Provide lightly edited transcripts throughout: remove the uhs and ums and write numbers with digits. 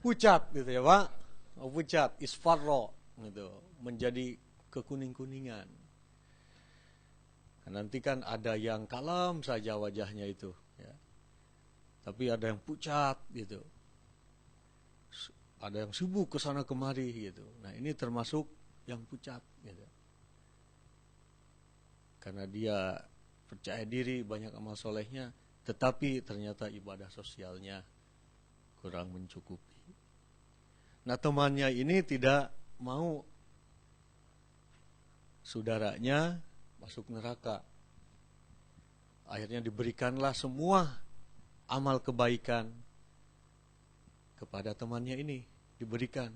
pucat gitu ya Pak, pucat, isfarro gitu, menjadi kekuning-kuningan. Nanti kan ada yang kalem saja wajahnya itu, ya. Tapi ada yang pucat gitu, ada yang sibuk ke sana kemari gitu. Nah ini termasuk yang pucat gitu. Karena dia percaya diri, banyak amal solehnya, tetapi ternyata ibadah sosialnya kurang mencukupi. Nah temannya ini tidak mau saudaranya masuk neraka. Akhirnya diberikanlah semua amal kebaikan kepada temannya ini, diberikan.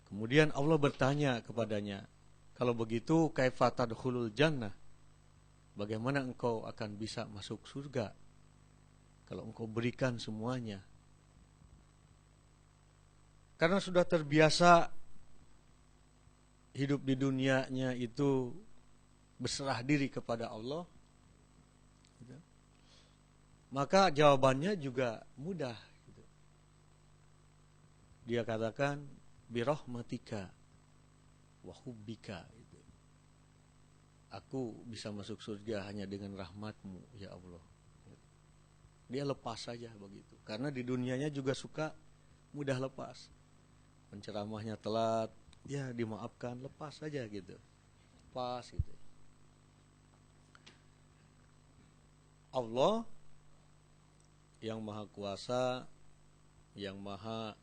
Kemudian Allah bertanya kepadanya, kalau begitu kaifa tadkhulul jannah? Bagaimana engkau akan bisa masuk surga kalau engkau berikan semuanya? Karena sudah terbiasa hidup di dunianya itu berserah diri kepada Allah, maka jawabannya juga mudah. Dia katakan birahmatika wa hubbika. Aku bisa masuk surga hanya dengan rahmatmu ya Allah. Dia lepas saja begitu. Karena di dunianya juga suka mudah lepas. Penceramahnya telat, ya dimaafkan, lepas saja gitu. Pas gitu. Allah yang maha kuasa, yang maha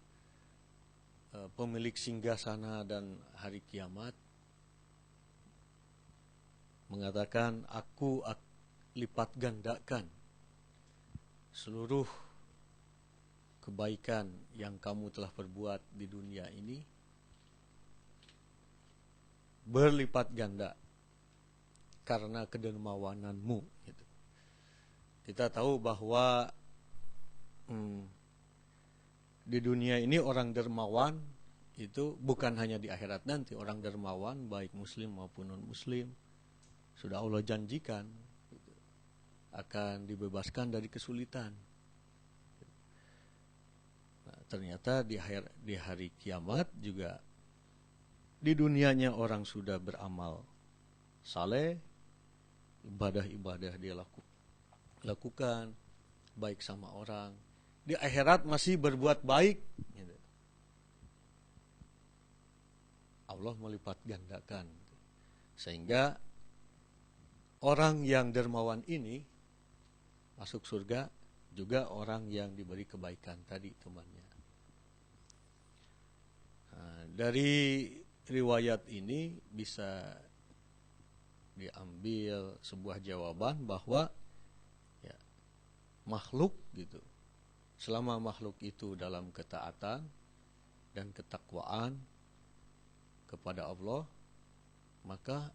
pemilik singgasana dan hari kiamat, mengatakan aku lipat gandakan seluruh kebaikan yang kamu telah perbuat di dunia ini berlipat ganda karena kedermawananmu gitu. Kita tahu bahwa di dunia ini orang dermawan itu bukan hanya di akhirat nanti. Orang dermawan baik muslim maupun non muslim sudah Allah janjikan gitu, akan dibebaskan dari kesulitan. Nah, ternyata di hari kiamat juga di dunianya orang sudah beramal saleh, ibadah-ibadah dia lakukan baik sama orang, di akhirat masih berbuat baik gitu. Allah melipat gandakan sehingga orang yang dermawan ini masuk surga juga orang yang diberi kebaikan tadi temannya. Nah, dari riwayat ini bisa diambil sebuah jawaban bahwa ya, makhluk gitu, selama makhluk itu dalam ketaatan dan ketakwaan kepada Allah, maka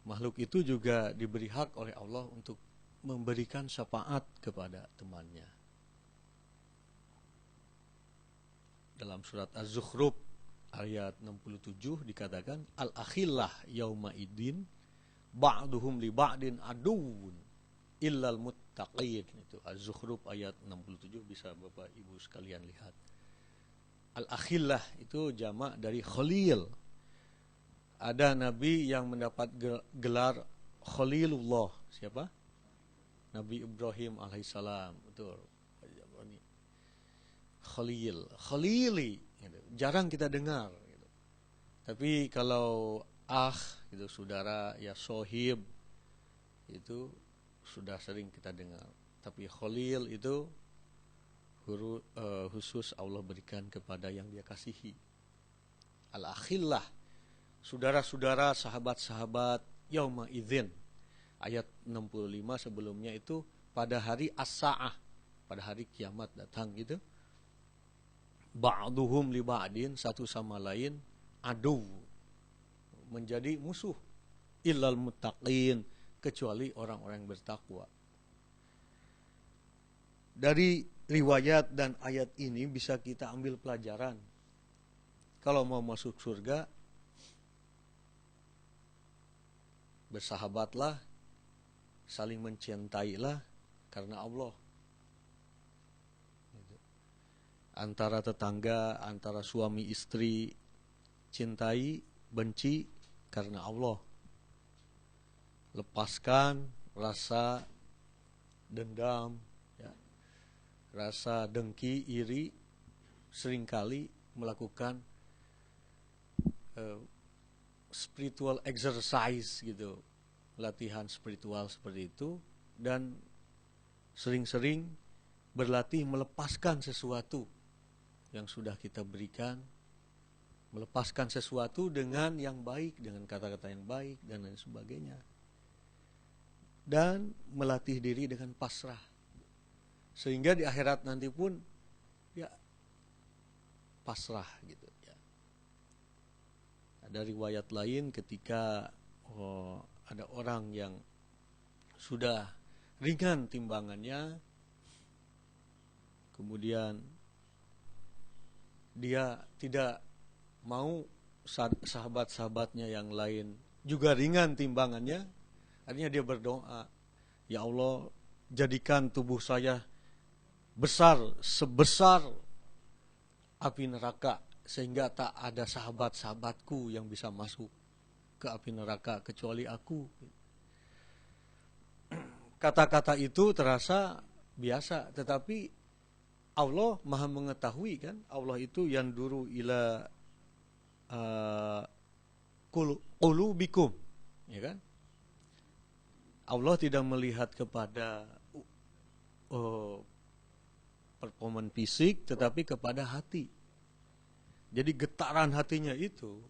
makhluk itu juga diberi hak oleh Allah untuk memberikan syafaat kepada temannya. Dalam surat Az-Zukhruf ayat 67 dikatakan al-akhillah yauma idin ba'duhum li ba'din aduun illal muttaqin. Itu Az-Zukhruf ayat 67, bisa Bapak Ibu sekalian lihat. Al-akhillah itu jamak dari khalil. Ada nabi yang mendapat gelar Khalilullah. Siapa? Nabi Ibrahim alaihissalam. Betul. Khalil, Khalili gitu. Jarang kita dengar gitu. Tapi kalau gitu, saudara, ya sohib, itu sudah sering kita dengar. Tapi Khalil itu khusus Allah berikan kepada yang dia kasihi. Al-akhillah, saudara-saudara, sahabat-sahabat yauma idzin. Ayat 65 sebelumnya itu pada hari as-sa'ah, pada hari kiamat datang gitu. Ba'duhum li ba'din, satu sama lain adu, menjadi musuh, illal muttaqin, kecuali orang-orang yang bertakwa. Dari riwayat dan ayat ini bisa kita ambil pelajaran. Kalau mau masuk surga, bersahabatlah, saling mencintailah karena Allah. antara tetangga, antara suami istri, cintai, benci karena Allah. Lepaskan rasa dendam, ya, rasa dengki, iri, seringkali melakukan spiritual exercise gitu, latihan spiritual seperti itu, dan sering-sering berlatih melepaskan sesuatu yang sudah kita berikan, melepaskan sesuatu dengan yang baik, dengan kata-kata yang baik dan lain sebagainya, dan melatih diri dengan pasrah, sehingga di akhirat nanti pun ya pasrah gitu ya. Ada riwayat lain ketika ada orang yang sudah ringan timbangannya, kemudian dia tidak mau sahabat-sahabatnya yang lain juga ringan timbangannya. Akhirnya dia berdoa, ya Allah, jadikan tubuh saya besar sebesar api neraka, sehingga tak ada sahabat-sahabatku yang bisa masuk ke api neraka kecuali aku. Kata-kata itu terasa biasa, tetapi Allah maha mengetahui kan. Allah itu yang duru ila qulubikum, ya kan. Allah tidak melihat kepada performan fisik, tetapi kepada hati. Jadi getaran hatinya itu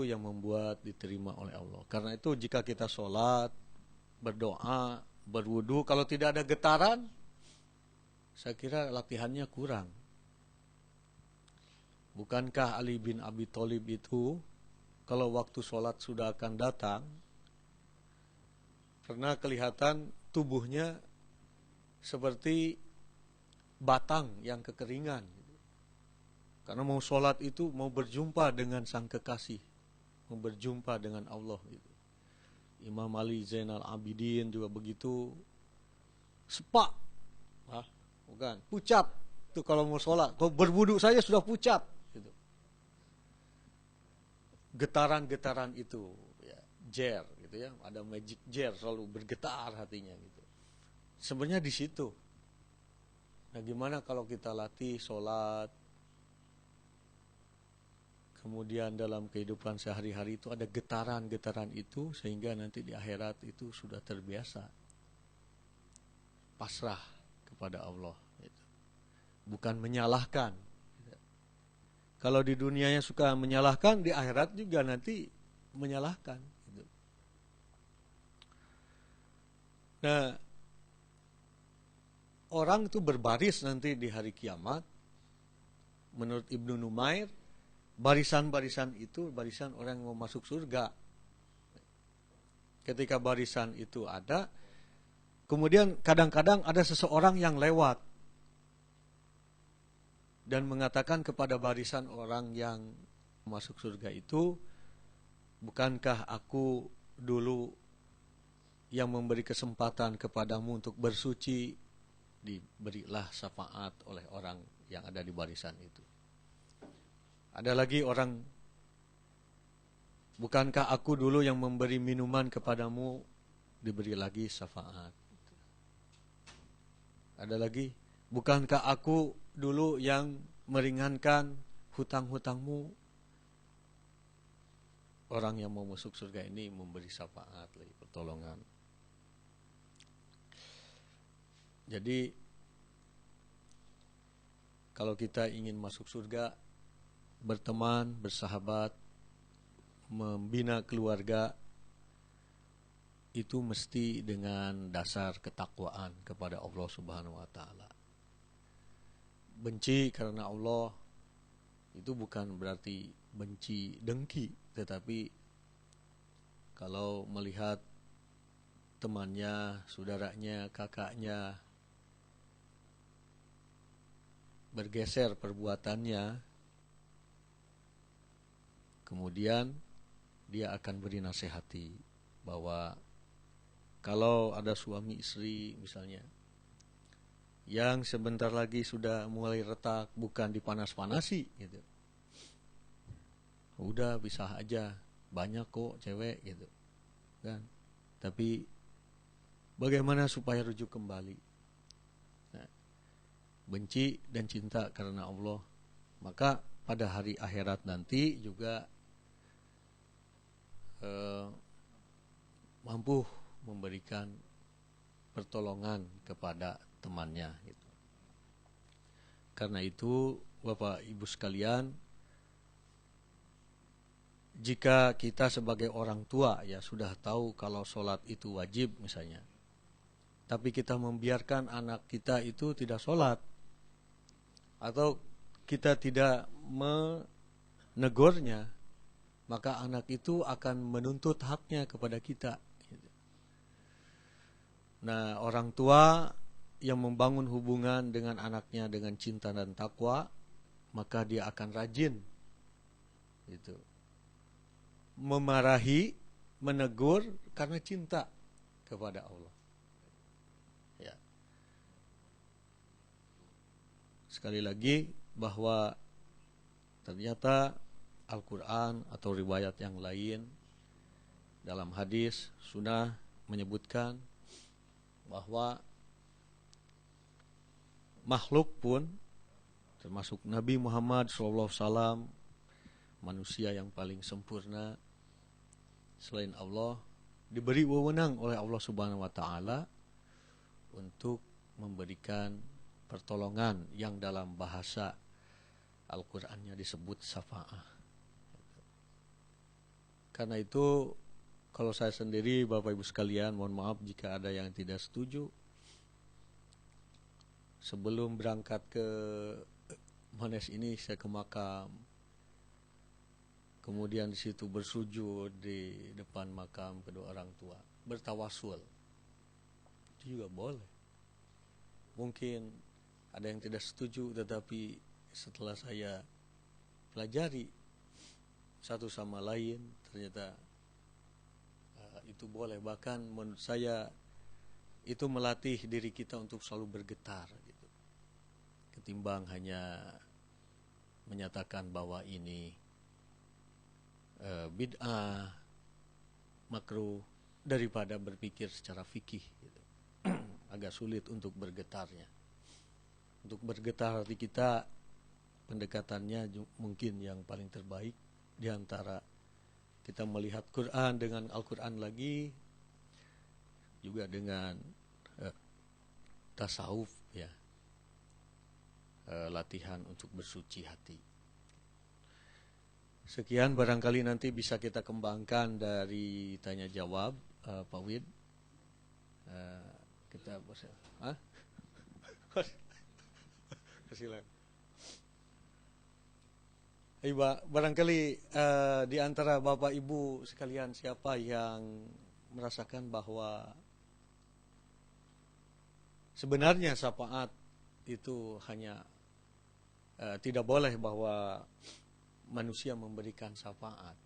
yang membuat diterima oleh Allah. Karena itu jika kita sholat, berdoa, berwudu, kalau tidak ada getaran, saya kira latihannya kurang. Bukankah Ali bin Abi Thalib itu kalau waktu sholat sudah akan datang, pernah kelihatan tubuhnya seperti batang yang kekeringan, karena mau sholat itu mau berjumpa dengan sang kekasih, mau berjumpa dengan Allah gitu. Imam Ali Zainal Abidin juga begitu, sepak, bukan pucat itu kalau mau sholat, kalau berwudu saja sudah pucat gitu. Getaran-getaran itu ya, jer gitu ya, ada magic jar, selalu bergetar hatinya gitu. Sebenarnya di situ. Nah, gimana kalau kita latih sholat, kemudian dalam kehidupan sehari-hari itu ada getaran-getaran itu, sehingga nanti di akhirat itu sudah terbiasa pasrah kepada Allah gitu. Bukan menyalahkan. Kalau di dunianya suka menyalahkan, di akhirat juga nanti menyalahkan gitu. Nah, orang itu berbaris nanti di hari kiamat. Menurut Ibnu Numair, barisan-barisan itu barisan orang yang mau masuk surga. Ketika barisan itu ada, kemudian kadang-kadang ada seseorang yang lewat dan mengatakan kepada barisan orang yang masuk surga itu, bukankah aku dulu yang memberi kesempatan kepadamu untuk bersuci? Diberilah syafaat oleh orang yang ada di barisan itu. Ada lagi orang, bukankah aku dulu yang memberi minuman kepadamu? Diberi lagi syafaat. Ada lagi, bukankah aku dulu yang meringankan hutang-hutangmu? Orang yang mau masuk surga ini memberi syafaat, pertolongan. Jadi kalau kita ingin masuk surga, berteman, bersahabat, membina keluarga, itu mesti dengan dasar ketakwaan kepada Allah Subhanahu wa taala. Benci karena Allah itu bukan berarti benci dengki, tetapi kalau melihat temannya, saudaranya, kakaknya bergeser perbuatannya, kemudian dia akan beri nasihati bahwa kalau ada suami istri misalnya yang sebentar lagi sudah mulai retak, bukan dipanas-panasi gitu. Udah bisa aja, banyak kok cewek gitu kan. Tapi bagaimana supaya rujuk kembali? Nah, benci dan cinta karena Allah, maka pada hari akhirat nanti juga mampu memberikan pertolongan kepada temannya gitu. Karena itu Bapak Ibu sekalian, jika kita sebagai orang tua ya sudah tahu kalau sholat itu wajib misalnya, tapi kita membiarkan anak kita itu tidak sholat, atau kita tidak menegurnya, maka anak itu akan menuntut haknya kepada kita. Nah, orang tua yang membangun hubungan dengan anaknya dengan cinta dan takwa, maka dia akan rajin gitu, memarahi, menegur karena cinta kepada Allah. Ya. Sekali lagi bahwa ternyata Al-Quran atau riwayat yang lain dalam hadis sunnah menyebutkan bahwa makhluk pun termasuk Nabi Muhammad SAW, manusia yang paling sempurna selain Allah, diberi wewenang oleh Allah Subhanahu wa taala untuk memberikan pertolongan yang dalam bahasa Al-Qur'annya disebut syafa'ah. Karena itu kalau saya sendiri, Bapak Ibu sekalian, mohon maaf jika ada yang tidak setuju. Sebelum berangkat ke Mones ini, saya ke makam. Kemudian di situ bersujud di depan makam kedua orang tua, bertawasul. Itu juga boleh. Mungkin ada yang tidak setuju, tetapi setelah saya pelajari satu sama lain, ternyata itu boleh. Bahkan menurut saya itu melatih diri kita untuk selalu bergetar gitu. Ketimbang hanya menyatakan bahwa ini bid'ah, makruh, daripada berpikir secara fikih gitu. Agak sulit untuk bergetarnya. Untuk bergetar hati kita, pendekatannya mungkin yang paling terbaik di antara kita melihat Quran dengan Al-Quran lagi, juga dengan tasawuf ya, latihan untuk bersuci hati. Sekian, barangkali nanti bisa kita kembangkan dari tanya jawab, Pak Wid. Kita silakan. Barangkali di antara Bapak Ibu sekalian, siapa yang merasakan bahwa sebenarnya syafaat itu hanya tidak boleh bahwa manusia memberikan syafaat.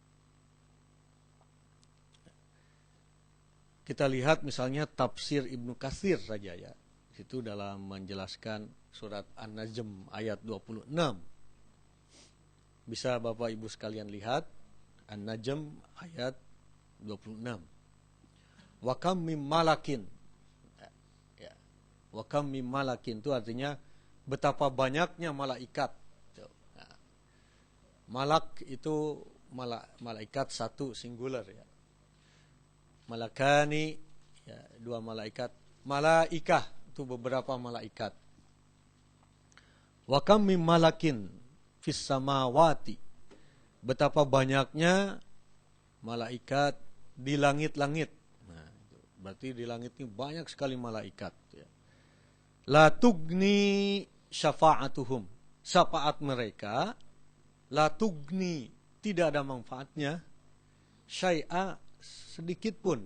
Kita lihat misalnya tafsir Ibnu Katsir saja ya. Itu dalam menjelaskan surat An-Najm ayat 26. Bisa Bapak Ibu sekalian lihat An-Najm ayat 26. Wa kam mim malakin. Ya. Wa kam mim malakin itu artinya betapa banyaknya malaikat. Nah, malak itu malaikat satu singular ya. Malakani ya, dua malaikat. Malaikah itu beberapa malaikat. Wa kam mim malakin fis samawati, betapa banyaknya malaikat di langit-langit. Nah, itu berarti di langit ini banyak sekali malaikat ya. La tugni syafa'atuhum, syafaat mereka la tugni, tidak ada manfaatnya, syai'a, sedikit pun,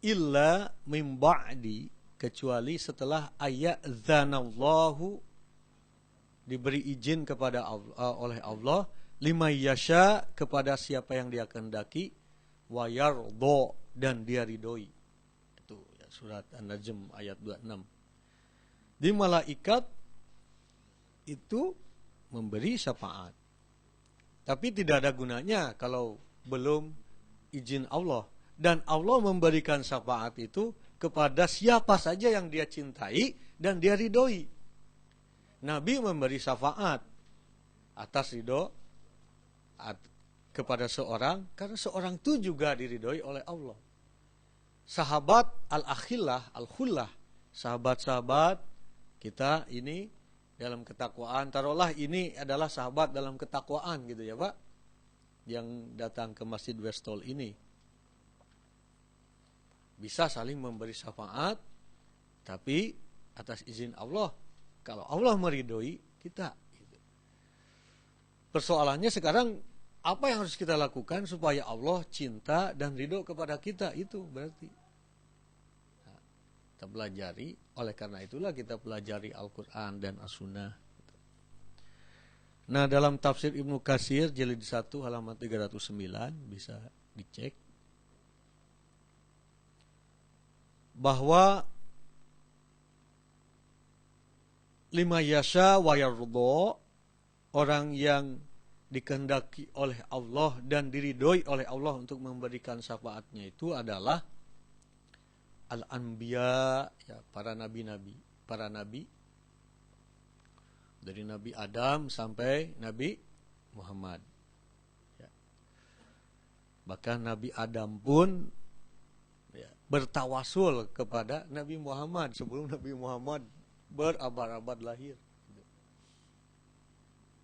illa min ba'di, kecuali setelah ayadzanallahu, diberi izin kepada oleh Allah, lima yasha, kepada siapa yang dia kehendaki, wa yardha, dan dia ridhoi. Itu ya, surat An-Najm ayat 26. Di malaikat itu memberi syafaat. Tapi tidak ada gunanya kalau belum izin Allah. Dan Allah memberikan syafaat itu kepada siapa saja yang dia cintai dan dia ridhoi. Nabi memberi syafaat atas ridho kepada seorang, karena seorang itu juga diridhoi oleh Allah. Sahabat al-akhillah, al-khullah, sahabat-sahabat kita ini dalam ketakwaan, taruhlah ini adalah sahabat dalam ketakwaan gitu ya Pak, yang datang ke Masjid Westall ini. Bisa saling memberi syafaat, tapi atas izin Allah. Kalau Allah meridhoi kita. Gitu. Persoalannya sekarang, apa yang harus kita lakukan supaya Allah cinta dan ridho kepada kita, itu berarti. Nah, kita pelajari, oleh karena itulah kita pelajari Al-Quran dan As-Sunnah. Nah, dalam tafsir Ibnu Katsir jilid 1 halaman 309 bisa dicek bahwa lima yasha wa yardha, orang yang dikehendaki oleh Allah dan diridhoi oleh Allah untuk memberikan syafaatnya itu adalah al-anbiya, ya, para nabi-nabi, para nabi dari Nabi Adam sampai Nabi Muhammad. Ya. Bahkan Nabi Adam pun bertawasul kepada Nabi Muhammad sebelum Nabi Muhammad berabad-abad lahir.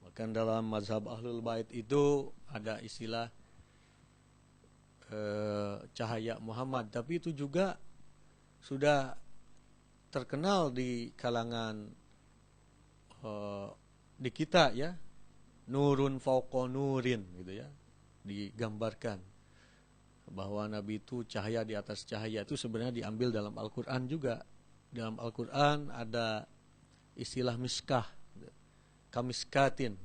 Bahkan dalam mazhab Ahlul Bait itu ada istilah cahaya Muhammad, tapi itu juga sudah terkenal di kalangan di kita ya, nurun fauqa nurin gitu ya, digambarkan bahwa Nabi itu cahaya di atas cahaya. Itu sebenarnya diambil dalam Al-Quran juga. Dalam Al-Quran ada istilah miskah, kamiskatin.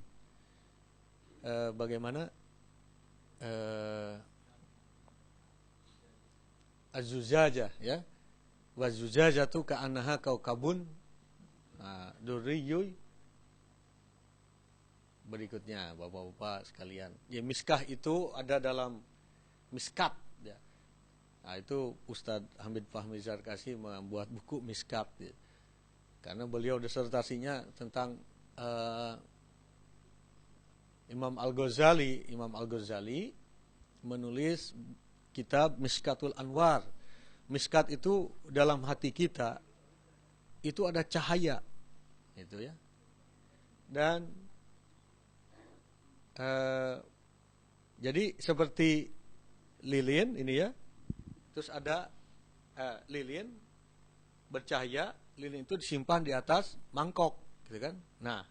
Bagaimana az-zujajah ya, waz-zujajatu ka'annaha kaukabun durriyuy. Berikutnya Bapak-bapak sekalian, ya miskah itu ada dalam Miskat ya. Nah, itu Ustadz Hamid Fahmi Zarkasi membuat buku Miskat ya. Karena beliau disertasinya tentang Imam Al-Ghazali menulis kitab Miskatul Anwar. Miskat itu dalam hati kita itu ada cahaya itu ya. Dan jadi seperti lilin ini ya, terus ada lilin bercahaya, lilin itu disimpan di atas mangkok gitu kan. Nah,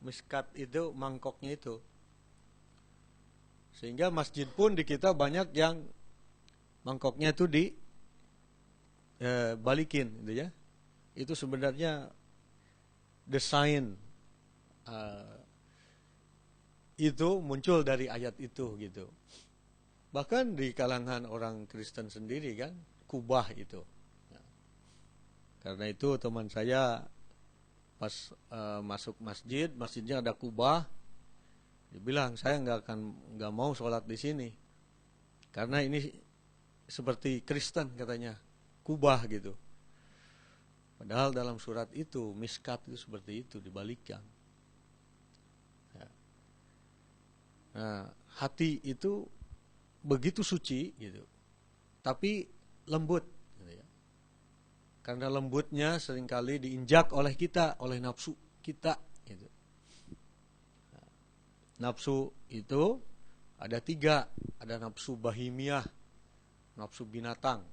miskat itu mangkoknya itu, sehingga masjid pun di kita banyak yang mangkoknya itu balikin gitu ya. Itu sebenarnya desain itu muncul dari ayat itu gitu. Bahkan di kalangan orang Kristen sendiri kan, kubah itu. Nah, karena itu teman saya pas masuk masjidnya ada kubah, dia bilang saya nggak mau sholat di sini, karena ini seperti Kristen katanya, kubah gitu. Padahal dalam surat itu miskat itu seperti itu dibalikkan. Ya. Nah, hati itu begitu suci gitu, tapi lembut gitu ya. Karena lembutnya seringkali diinjak oleh kita, oleh nafsu kita gitu. Nah, nafsu itu ada 3, ada nafsu bahimiyah, nafsu binatang.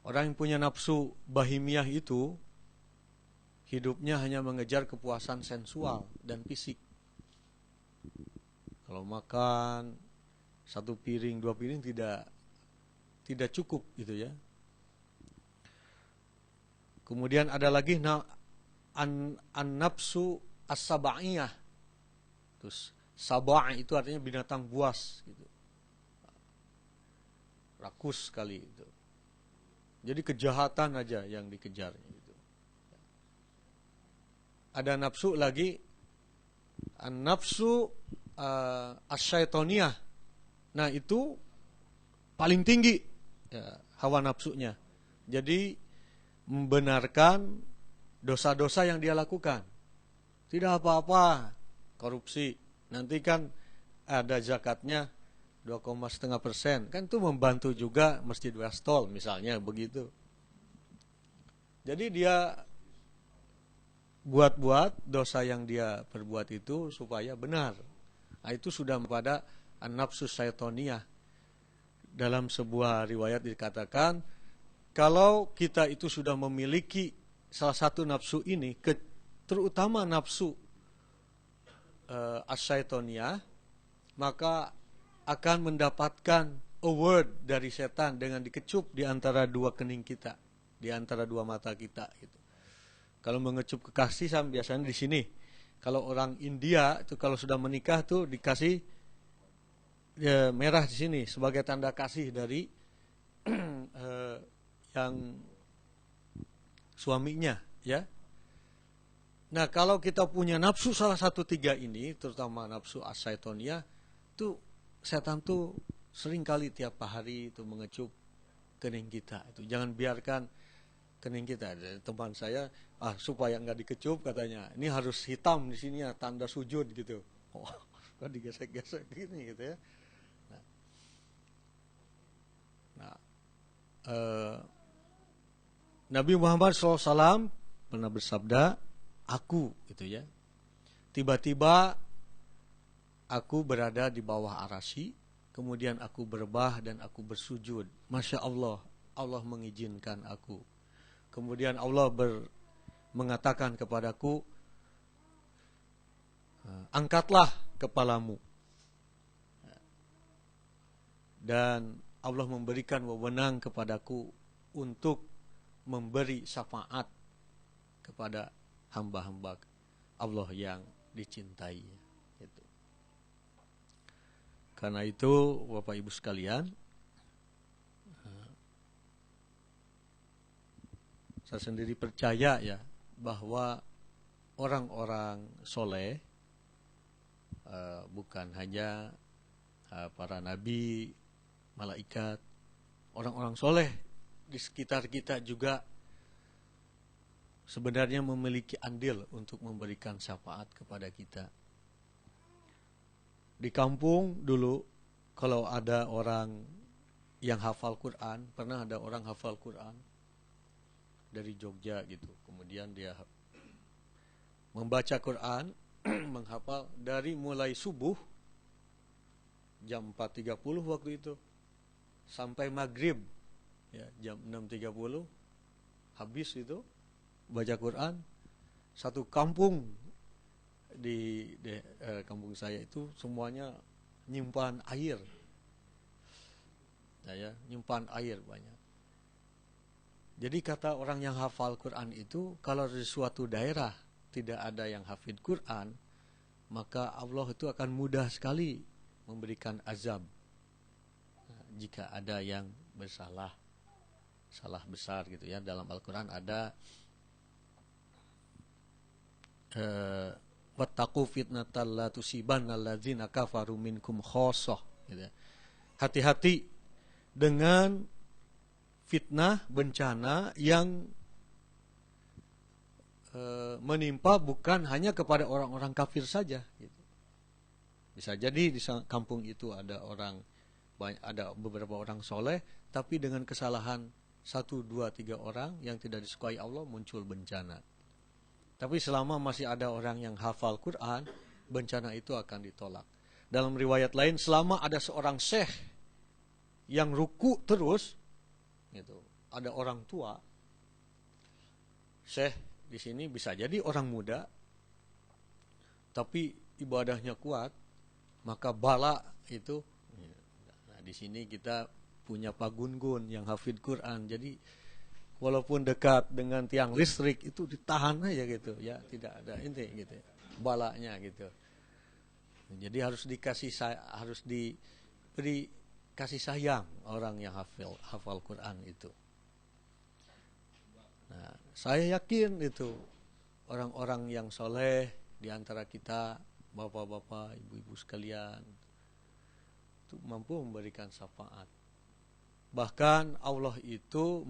Orang yang punya nafsu bahimiyah itu hidupnya hanya mengejar kepuasan sensual dan fisik. Kalau makan 1 piring, 2 piring tidak cukup gitu ya. Kemudian ada lagi an-nafsu as-sab'iyah. Terus sab'a itu artinya binatang buas gitu. Rakus sekali itu. Jadi kejahatan aja yang dikejar gitu. ada nafsu lagi, nafsu asyaitoniyah. Nah itu paling tinggi ya, hawa nafsunya. Jadi membenarkan dosa-dosa yang dia lakukan. Tidak apa-apa, korupsi. Nanti kan ada zakatnya 2,5%. Kan itu membantu juga Masjid Westol misalnya begitu. Jadi dia buat-buat dosa yang dia perbuat itu supaya benar. Nah, itu sudah pada an-nafsu syaitoniyah. Dalam sebuah riwayat dikatakan, kalau kita itu sudah memiliki salah satu nafsu ini, terutama nafsu asyaitoniyah, maka akan mendapatkan award dari setan dengan dikecup di antara dua kening kita, di antara dua mata kita gitu. Kalau mengecup kekasih biasanya di sini. Kalau orang India itu kalau sudah menikah tuh dikasih merah di sini sebagai tanda kasih dari yang suaminya, ya. Nah, kalau kita punya nafsu salah satu tiga ini, terutama nafsu asyaitoniyah, tuh setan tuh sering kali tiap hari itu mengecup kening kita. Itu jangan biarkan kening kita. Teman saya, supaya nggak dikecup katanya, ini harus hitam di sini ya, tanda sujud gitu. Oh, kok digesek-gesek gini gitu ya. Nah, Nabi Muhammad SAW pernah bersabda, aku gitu ya. Tiba-tiba aku berada di bawah arasy, kemudian aku berbah dan aku bersujud. Masya Allah, Allah mengizinkan aku. Kemudian Allah mengatakan kepadaku, angkatlah kepalamu. Dan Allah memberikan wewenang kepadaku untuk memberi syafaat kepada hamba-hamba Allah yang dicintai. Itu. Karena itu, Bapak Ibu sekalian, saya sendiri percaya ya bahwa orang-orang soleh, bukan hanya para nabi, malaikat, orang-orang soleh di sekitar kita juga sebenarnya memiliki andil untuk memberikan syafaat kepada kita. Di kampung dulu, kalau ada orang yang hafal Quran, pernah ada orang hafal Quran dari Jogja gitu. Kemudian dia membaca Quran, menghafal dari mulai subuh jam 4.30 waktu itu sampai maghrib ya, jam 6.30 habis itu baca Quran. Satu kampung di kampung saya itu semuanya nyimpan air ya, nyimpan air banyak. Jadi kata orang yang hafal Quran itu, kalau di suatu daerah tidak ada yang hafid Quran, maka Allah itu akan mudah sekali memberikan azab jika ada yang bersalah, salah besar gitu ya. Dalam Al-Quran ada wattaqu fitnatal la tusibanna alladzina kafaru minkum khossah gitu ya. Hati-hati dengan fitnah, bencana yang menimpa bukan hanya kepada orang-orang kafir saja gitu. Bisa jadi di kampung itu ada beberapa orang soleh, tapi dengan kesalahan 1, 2, 3 orang yang tidak disukai Allah muncul bencana. Tapi selama masih ada orang yang hafal Quran, bencana itu akan ditolak. Dalam riwayat lain, selama ada seorang syekh yang ruku terus, gitu, ada orang tua, syekh di sini bisa jadi orang muda, tapi ibadahnya kuat, maka bala itu. Nah, di sini kita punya Pak Gun-Gun yang hafid Quran, jadi walaupun dekat dengan tiang listrik itu ditahan aja gitu ya, tidak ada inti gitu ya, balanya gitu. Jadi harus diberi kasih sayang orang yang hafal Quran itu. Nah, saya yakin itu orang-orang yang soleh di antara kita, bapak-bapak, ibu-ibu sekalian, itu mampu memberikan syafaat. Bahkan Allah itu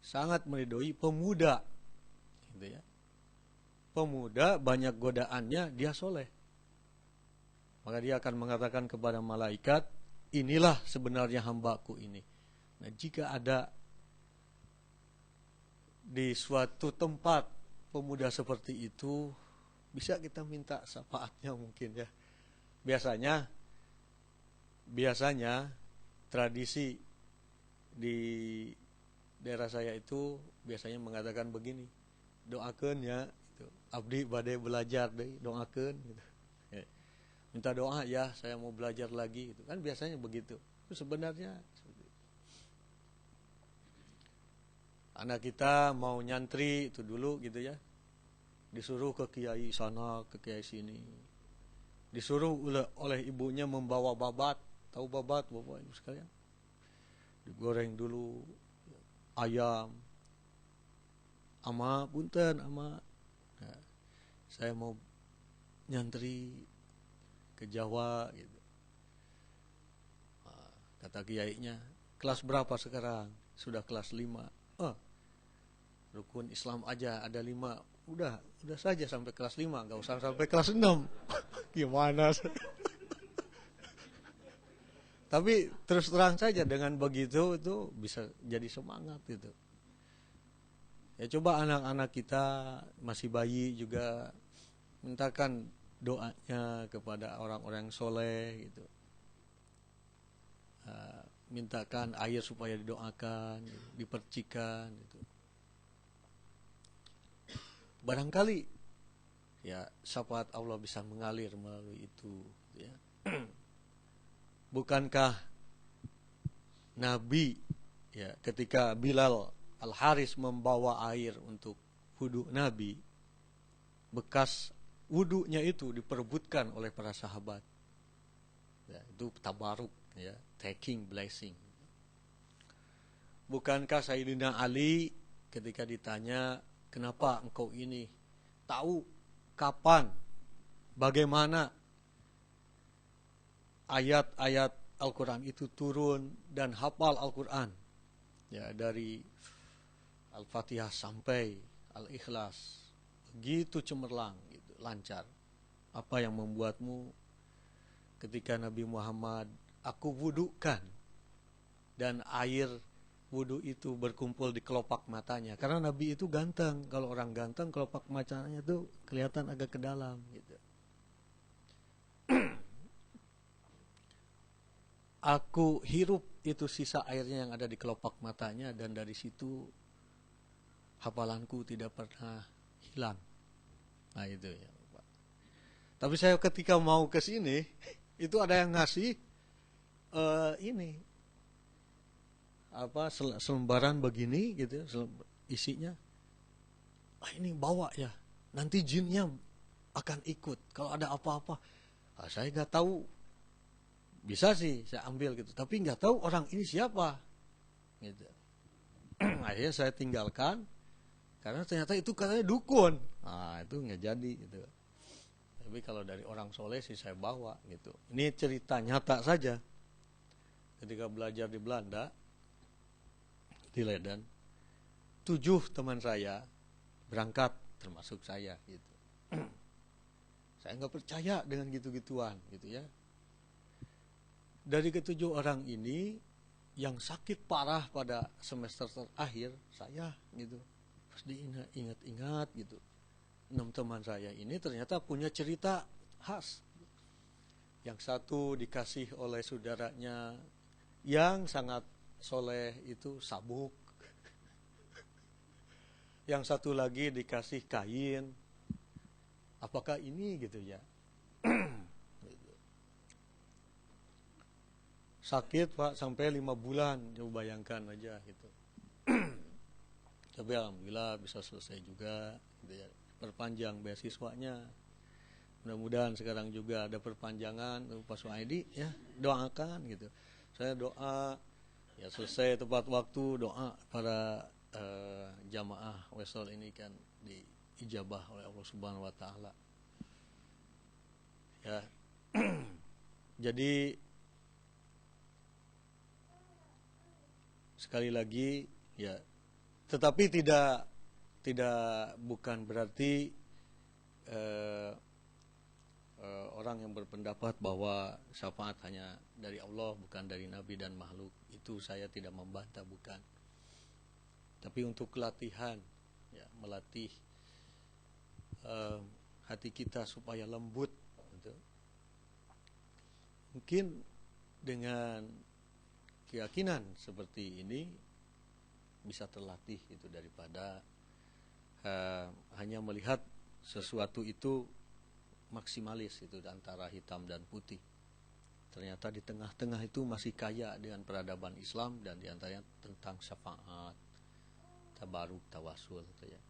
sangat meridoi pemuda, gitu ya. Pemuda banyak godaannya, dia soleh. Maka dia akan mengatakan kepada malaikat, inilah sebenarnya hambaku ini. Nah, jika ada di suatu tempat pemuda seperti itu, bisa kita minta syafaatnya mungkin ya. Biasanya tradisi di daerah saya itu biasanya mengatakan begini, doakeun ya, gitu. Abdi bade belajar deh, doakeun gitu. Ya. Minta doa ya, saya mau belajar lagi gitu. Kan biasanya begitu. Itu sebenarnya anak kita mau nyantri itu dulu gitu ya. Disuruh ke kiai sana, ke kiai sini. Disuruh oleh ibunya membawa babat, tahu babat Bapak Ibu sekalian? Digoreng dulu ayam, ama punten ama, nah, saya mau nyantri ke Jawa gitu. Nah, kata kiainya, kelas berapa sekarang? Sudah kelas 5. Rukun Islam aja ada 5. Udah saja sampai kelas 5, gak usah sampai kelas 6. Gimana? Tapi terus terang saja dengan begitu itu bisa jadi semangat gitu. Ya coba anak-anak kita masih bayi juga mintakan doanya kepada orang-orang yang soleh gitu. Mintakan air supaya didoakan, dipercikan gitu. Barangkali ya syafaat Allah bisa mengalir melalui itu gitu ya. Bukankah Nabi ya ketika Bilal Al-Haris membawa air untuk wudu Nabi, bekas wudunya itu diperebutkan oleh para sahabat. Ya, itu tabaruk ya, taking blessing. Bukankah Sayyidina Ali ketika ditanya, kenapa engkau ini tahu kapan, bagaimana ayat-ayat Al-Quran itu turun dan hafal Al-Quran ya, dari Al-Fatihah sampai Al-Ikhlas begitu cemerlang gitu, lancar. Apa yang membuatmu ketika Nabi Muhammad aku wudukan dan air wudu itu berkumpul di kelopak matanya, karena Nabi itu ganteng. Kalau orang ganteng kelopak matanya itu kelihatan agak ke dalam gitu. Aku hirup itu sisa airnya yang ada di kelopak matanya, dan dari situ hafalanku tidak pernah hilang. Nah itu ya Pak. Tapi saya ketika mau ke sini itu ada yang ngasih ini apa selembaran begini gitu, isinya ini bawa ya, nanti jinnya akan ikut kalau ada apa-apa. Saya nggak tahu. Bisa sih saya ambil gitu, tapi nggak tahu orang ini siapa gitu. Akhirnya saya tinggalkan karena ternyata itu katanya dukun. Nah itu nggak jadi gitu. Tapi kalau dari orang soleh sih saya bawa gitu. Ini cerita nyata saja. Ketika belajar di Belanda, di Leiden, 7 teman saya berangkat termasuk saya gitu. Saya nggak percaya dengan gitu-gituan gitu ya. Dari ke-7 orang ini yang sakit parah pada semester terakhir saya gitu. Pas diingat-ingat gitu. 6 teman saya ini ternyata punya cerita khas. Yang satu dikasih oleh saudaranya yang sangat soleh itu sabuk. Yang satu lagi dikasih kain. Apakah ini gitu ya? Sakit Pak sampai 5 bulan, coba bayangkan aja gitu. Tapi alhamdulillah bisa selesai juga gitu ya. Perpanjang beasiswanya. Mudah-mudahan sekarang juga ada perpanjangan Pak Suhaidi ya, doakan gitu. Saya doa ya selesai tepat waktu, doa para jamaah Wesel ini kan diijabah oleh Allah Subhanahu wa taala. Ya. Jadi sekali lagi ya, tetapi tidak bukan berarti orang yang berpendapat bahwa syafaat hanya dari Allah bukan dari Nabi dan makhluk, itu saya tidak membantah, bukan. Tapi untuk latihan, ya, melatih hati kita supaya lembut, gitu. Mungkin dengan keyakinan seperti ini bisa terlatih itu, daripada hanya melihat sesuatu itu maksimalis itu antara hitam dan putih. Ternyata di tengah-tengah itu masih kaya dengan peradaban Islam, dan diantaranya tentang syafaat, tabaruk, tawasul, gitu ya.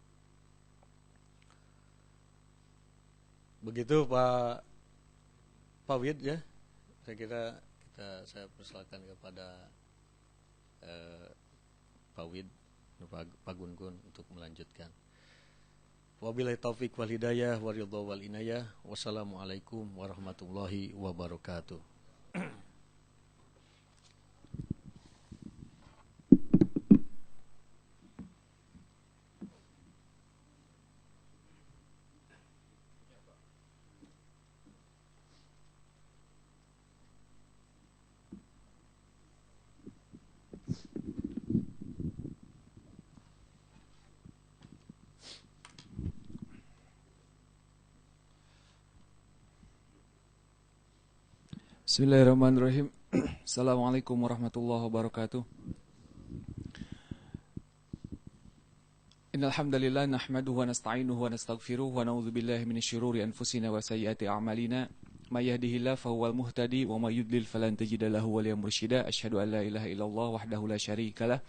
Begitu Pak Wid, ya. Saya kira saya persilakan kepada Pak Wid, Pak Gun-Gun untuk melanjutkan. Wabillahi taufik wal hidayah wa ridha wal inayah. Wassalamualaikum warahmatullahi wabarakatuh. Bismillahirrahmanirrahim. Assalamualaikum warahmatullahi wabarakatuh. Innal hamdalillah nahmaduhu wa nasta'inuhu wa nastaghfiruh wa na'udzu billahi minasy syururi anfusina wa sayyiati a'malina. May yahdihillahu fahuwal muhtadi wa may yudlil falan tajida lahu waliyyan mursyida. Asyhadu an la ilaha illallah wahdahu la syarikalah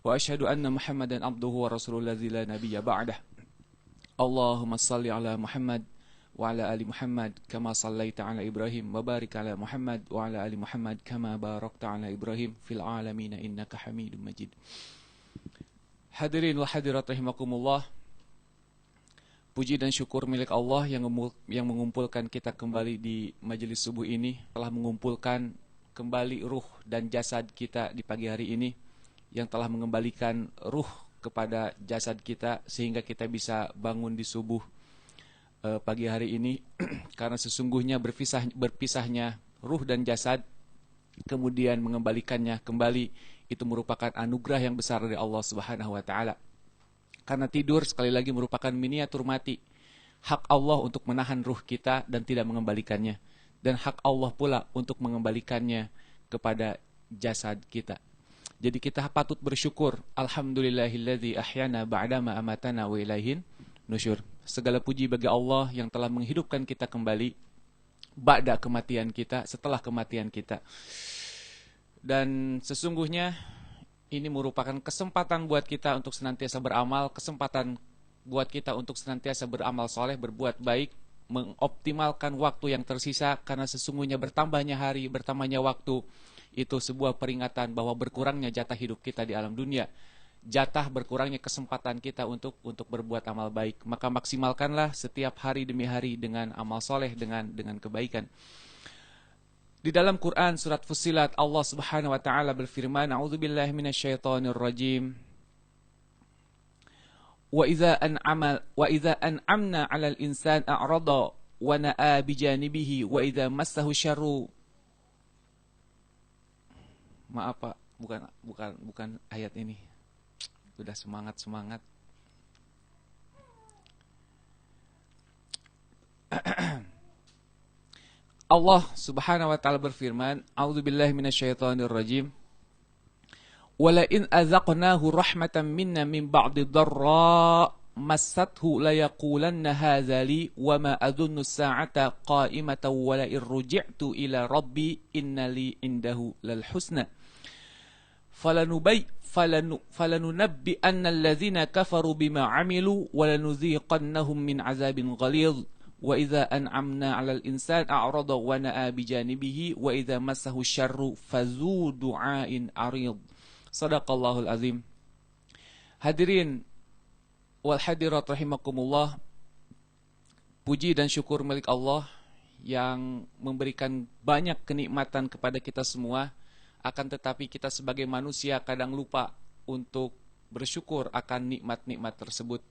wa asyhadu anna Muhammadan abduhu wa rasuluhu allazi la nabiyya ba'dah. Allahumma shalli ala Muhammad wa ala ali Muhammad kama sallaita ala Ibrahim wa barik ala Muhammad wa ala ali Muhammad kama barakta ala Ibrahim fil alamin innaka Hamidum Majid. Hadirin wa hadirat rahimakumullah. Puji dan syukur milik Allah yang mengumpulkan kita kembali di majelis subuh ini, telah mengumpulkan kembali ruh dan jasad kita di pagi hari ini, yang telah mengembalikan ruh kepada jasad kita sehingga kita bisa bangun di subuh pagi hari ini. Karena sesungguhnya berpisahnya ruh dan jasad kemudian mengembalikannya kembali, itu merupakan anugerah yang besar dari Allah Subhanahu wa taala. Karena tidur sekali lagi merupakan miniatur mati. Hak Allah untuk menahan ruh kita dan tidak mengembalikannya, dan hak Allah pula untuk mengembalikannya kepada jasad kita. Jadi kita patut bersyukur, alhamdulillahilladzi ahyana ba'dama amatana wa ilaihin nusyur. Segala puji bagi Allah yang telah menghidupkan kita kembali ba'da kematian kita, setelah kematian kita. Dan sesungguhnya ini merupakan kesempatan buat kita untuk senantiasa beramal, kesempatan buat kita untuk senantiasa beramal soleh, berbuat baik, mengoptimalkan waktu yang tersisa. Karena sesungguhnya bertambahnya hari, bertambahnya waktu, itu sebuah peringatan bahwa berkurangnya jatah hidup kita di alam dunia, jatah berkurangnya kesempatan kita untuk berbuat amal baik. Maka maksimalkanlah setiap hari demi hari dengan amal soleh, dengan kebaikan. Di dalam Quran surat Fussilat, Allah Subhanahu wa taala berfirman, a'udzubillahi minasyaitonir rajim. Wa idza an'amna 'alal insan a'rada wa na'a bijanibihi wa idza massahu syarru. Maaf Pak, bukan ayat ini. Sudah semangat. Allah Subhanahu wa taala berfirman, a'udzubillahi minasyaitonir rajim. Wala in azaqnahu rahmatan minna min ba'di dharra massathu la yaqulanna hadza li wa ma adunnu as-sa'ata qa'imatan wa la irji'tu ila rabbi inna li indahu lal husna falanunabbi anna alladhina kafaru bima 'amilu wa lanuziqannahum min 'adzabin ghalidh. Wa idza an'amna 'alal insani a'rada wa na'a bijanibihi wa idza massahu syarru fazu du'ain 'arid. Shadaqallahul azim. Hadirin wal hadirat rahimakumullah, puji dan syukur milik Allah yang memberikan banyak kenikmatan kepada kita semua. Akan tetapi kita sebagai manusia kadang lupa untuk bersyukur akan nikmat-nikmat tersebut.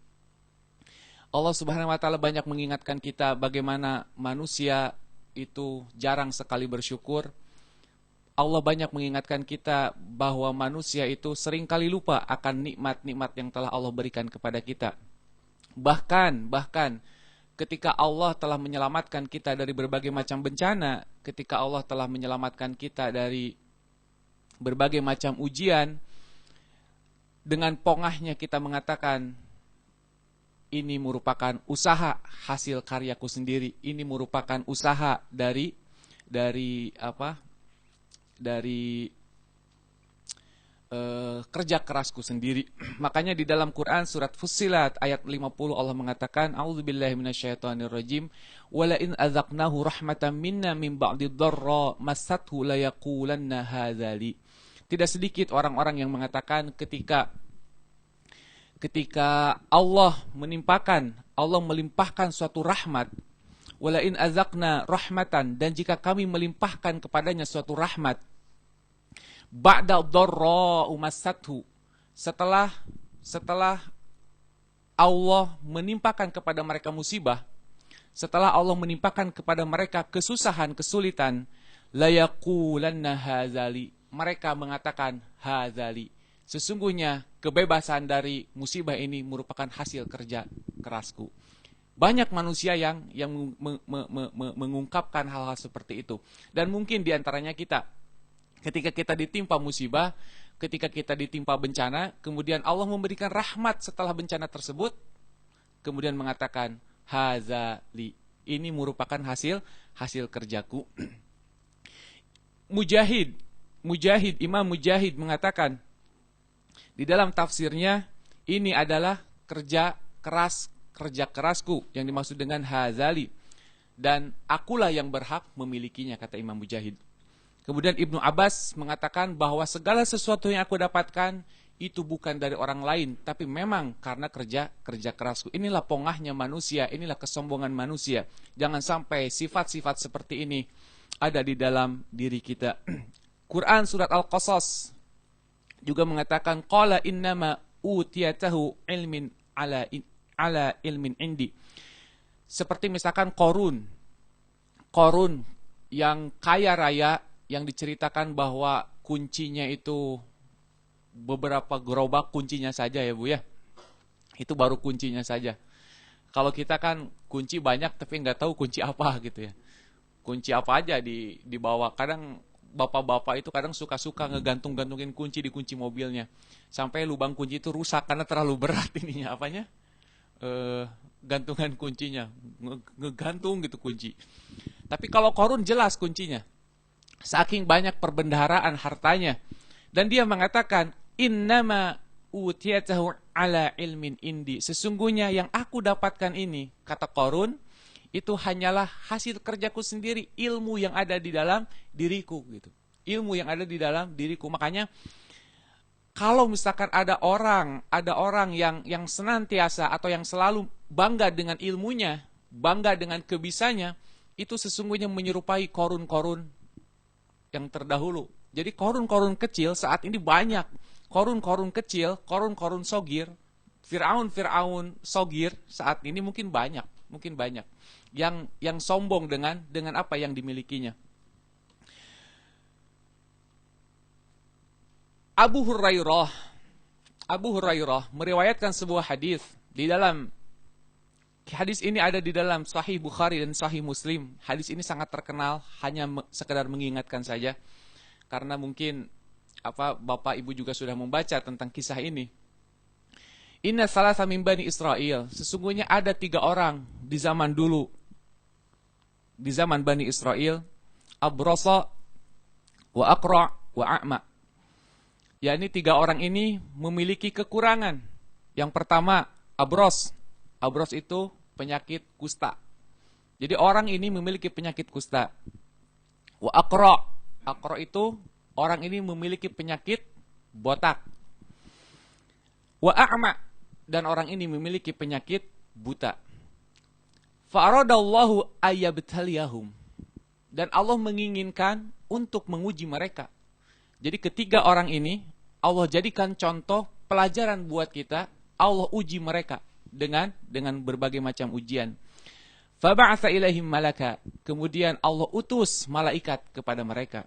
Allah Subhanahu wa taala banyak mengingatkan kita bagaimana manusia itu jarang sekali bersyukur. Allah banyak mengingatkan kita bahwa manusia itu seringkali lupa akan nikmat-nikmat yang telah Allah berikan kepada kita. Bahkan ketika Allah telah menyelamatkan kita dari berbagai macam bencana, ketika Allah telah menyelamatkan kita dari berbagai macam ujian, dengan pongahnya kita mengatakan, ini merupakan usaha hasil karyaku sendiri, ini merupakan usaha dari kerja kerasku sendiri. Makanya di dalam Quran surat Fussilat ayat 50 Allah mengatakan, a'udzubillahi minasyaitonirrajim, wala in adzaqnahu rahmatan minna min ba'di dharra massathu la yaqulanna hadzali. Tidak sedikit orang-orang yang mengatakan ketika Allah melimpahkan suatu rahmat, wala in adzaqna rahmatan, dan jika kami melimpahkan kepadanya suatu rahmat, ba'da dharra umassathu, setelah Allah menimpakan kepada mereka musibah, setelah Allah menimpakan kepada mereka kesusahan, kesulitan, la yaqulanna hadzali, mereka mengatakan hadzali, sesungguhnya kebebasan dari musibah ini merupakan hasil kerja kerasku. Banyak manusia yang mengungkapkan hal-hal seperti itu. Dan mungkin diantaranya kita, ketika kita ditimpa musibah, ketika kita ditimpa bencana, kemudian Allah memberikan rahmat setelah bencana tersebut, kemudian mengatakan hazali, ini merupakan hasil kerjaku. Imam Mujahid mengatakan di dalam tafsirnya, ini adalah kerja kerasku yang dimaksud dengan hazali, dan akulah yang berhak memilikinya, kata Imam Mujahid. Kemudian Ibnu Abbas mengatakan bahwa segala sesuatu yang aku dapatkan itu bukan dari orang lain, tapi memang karena kerja kerasku. Inilah pongahnya manusia, inilah kesombongan manusia. Jangan sampai sifat-sifat seperti ini ada di dalam diri kita. Quran surat Al-Qasas juga mengatakan, qala innama utiyatahu ilmin ala ilmin indi. Seperti misalkan Qarun yang kaya raya, yang diceritakan bahwa kuncinya itu beberapa gerobak kuncinya saja, ya Bu ya. Itu baru kuncinya saja. Kalau kita kan kunci banyak tapi nggak tahu kunci apa gitu ya. Kunci apa aja dibawa. Kadang bapak-bapak itu kadang suka-suka ngegantung-gantungin kunci di kunci mobilnya. Sampai lubang kunci itu rusak karena terlalu berat ininya, apanya? Gantungan kuncinya. Ngegantung gitu kunci. Tapi kalau Qarun jelas kuncinya. Saking banyak perbendaharaan hartanya. Dan dia mengatakan, innama utiyatahu ala ilmin indi. Sesungguhnya yang aku dapatkan ini, kata Qarun, itu hanyalah hasil kerjaku sendiri, ilmu yang ada di dalam diriku gitu. Ilmu yang ada di dalam diriku. Makanya kalau misalkan ada orang yang senantiasa atau yang selalu bangga dengan ilmunya, bangga dengan kebisanya, itu sesungguhnya menyerupai korun-korun yang terdahulu. Jadi korun-korun kecil saat ini banyak. Korun-korun kecil, korun-korun sogir, Fir'aun sogir saat ini mungkin banyak yang sombong dengan apa yang dimilikinya. Abu Hurairah meriwayatkan sebuah hadis. Di dalam hadis ini ada di dalam Sahih Bukhari dan Sahih Muslim. Hadis ini sangat terkenal, hanya sekedar mengingatkan saja karena mungkin Bapak Ibu juga sudah membaca tentang kisah ini. Inna salasa min bani Israel, sesungguhnya ada 3 orang di zaman dulu, di zaman Bani Israel, Abrasa wa Aqra wa A'ma. yakni 3 orang ini memiliki kekurangan. Yang pertama, Abros. Abros itu penyakit kusta. Jadi orang ini memiliki penyakit kusta. Wa Aqra. Aqra itu orang ini memiliki penyakit botak. Wa A'ma. dan orang ini memiliki penyakit buta. Fa'aradallahu ayyabtaliyahum. Dan Allah menginginkan untuk menguji mereka. Jadi ketiga orang ini Allah jadikan contoh pelajaran buat kita. Allah uji mereka dengan berbagai macam ujian. Faba'atha ilaihim malaka. Kemudian Allah utus malaikat kepada mereka.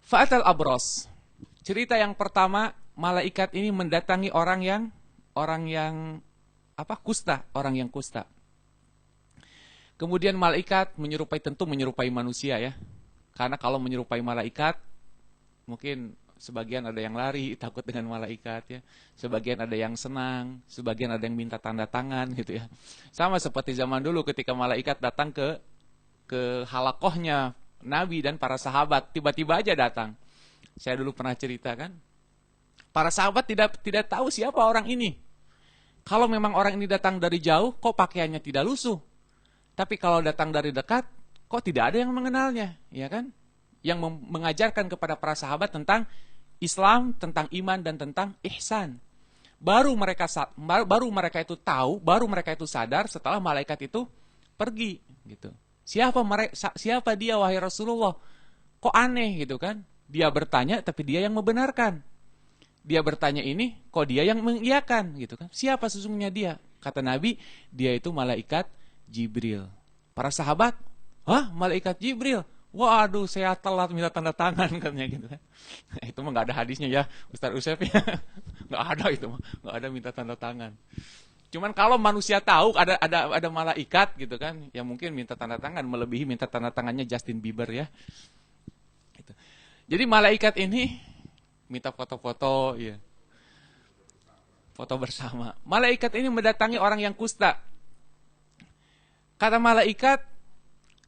Fa'atal abras. Cerita yang pertama, malaikat ini mendatangi orang yang kusta, orang yang kusta. Kemudian malaikat menyerupai manusia ya. Karena kalau menyerupai malaikat, mungkin sebagian ada yang lari takut dengan malaikat ya. Sebagian ada yang senang, sebagian ada yang minta tanda tangan gitu ya. Sama seperti zaman dulu ketika malaikat datang ke halakohnya Nabi dan para sahabat, tiba-tiba aja datang. Saya dulu pernah cerita kan. Para sahabat tidak tahu siapa orang ini. Kalau memang orang ini datang dari jauh, kok pakaiannya tidak lusuh. Tapi kalau datang dari dekat, kok tidak ada yang mengenalnya, ya kan? Yang mengajarkan kepada para sahabat tentang Islam, tentang iman dan tentang ihsan. Baru mereka itu tahu, baru mereka itu sadar setelah malaikat itu pergi, gitu. Siapa dia wahai Rasulullah? Kok aneh gitu kan? Dia bertanya tapi dia yang membenarkan. Dia bertanya ini, kok dia yang mengiyakan gitu kan? Siapa sesungguhnya dia? Kata Nabi, dia itu malaikat Jibril. Para sahabat, hah, malaikat Jibril? Waduh, saya telat minta tanda tangan katanya gitu kan. Itu mah nggak ada hadisnya ya, Ustaz Usef ya. Nggak ada itu mah, nggak ada minta tanda tangan. Cuman kalau manusia tahu ada malaikat gitu kan, ya mungkin minta tanda tangan melebihi minta tanda tangannya Justin Bieber ya. Gitu. Jadi malaikat ini minta foto-foto ya. Foto bersama. Malaikat ini mendatangi orang yang kusta. Kata malaikat,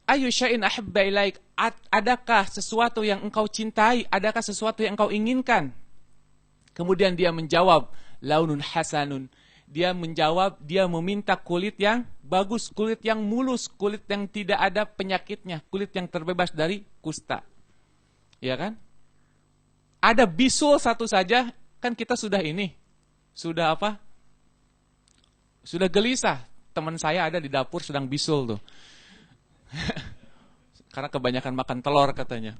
ayu syai'in ahabba ilaik, adakah sesuatu yang engkau cintai, adakah sesuatu yang engkau inginkan? Kemudian dia menjawab, launun hasanun. Dia menjawab, dia meminta kulit yang bagus, kulit yang mulus, kulit yang tidak ada penyakitnya, kulit yang terbebas dari kusta. Ya kan? Ada bisul satu saja, kan kita sudah ini. Sudah apa? Sudah gelisah. Teman saya ada di dapur sedang bisul tuh. Karena kebanyakan makan telur katanya.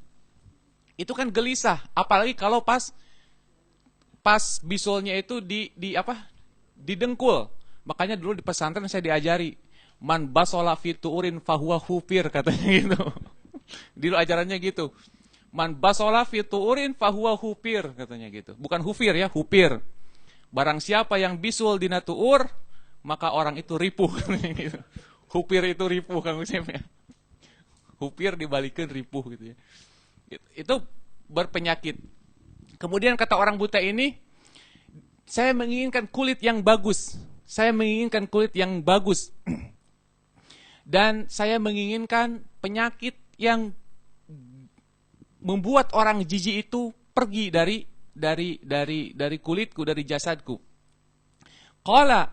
Itu kan gelisah, apalagi kalau pas bisulnya itu di dengkul. Makanya dulu di pesantren saya diajari, man basola fiturin fahuwa hufir katanya gitu. Dulu ajarannya gitu. Man basola fiturin fahuwa hufir katanya gitu. Bukan hufir ya, hupir. Barang siapa yang bisul di natuur, maka orang itu ripuh katanya gitu. Hupir itu ripuh Kang Usep ya. Hupir dibalikin ripuh gitu ya. Itu berpenyakit. Kemudian kata orang buta ini, saya menginginkan kulit yang bagus. Saya menginginkan kulit yang bagus. Dan saya menginginkan penyakit yang membuat orang jijik itu pergi dari kulitku, dari jasadku. Qala,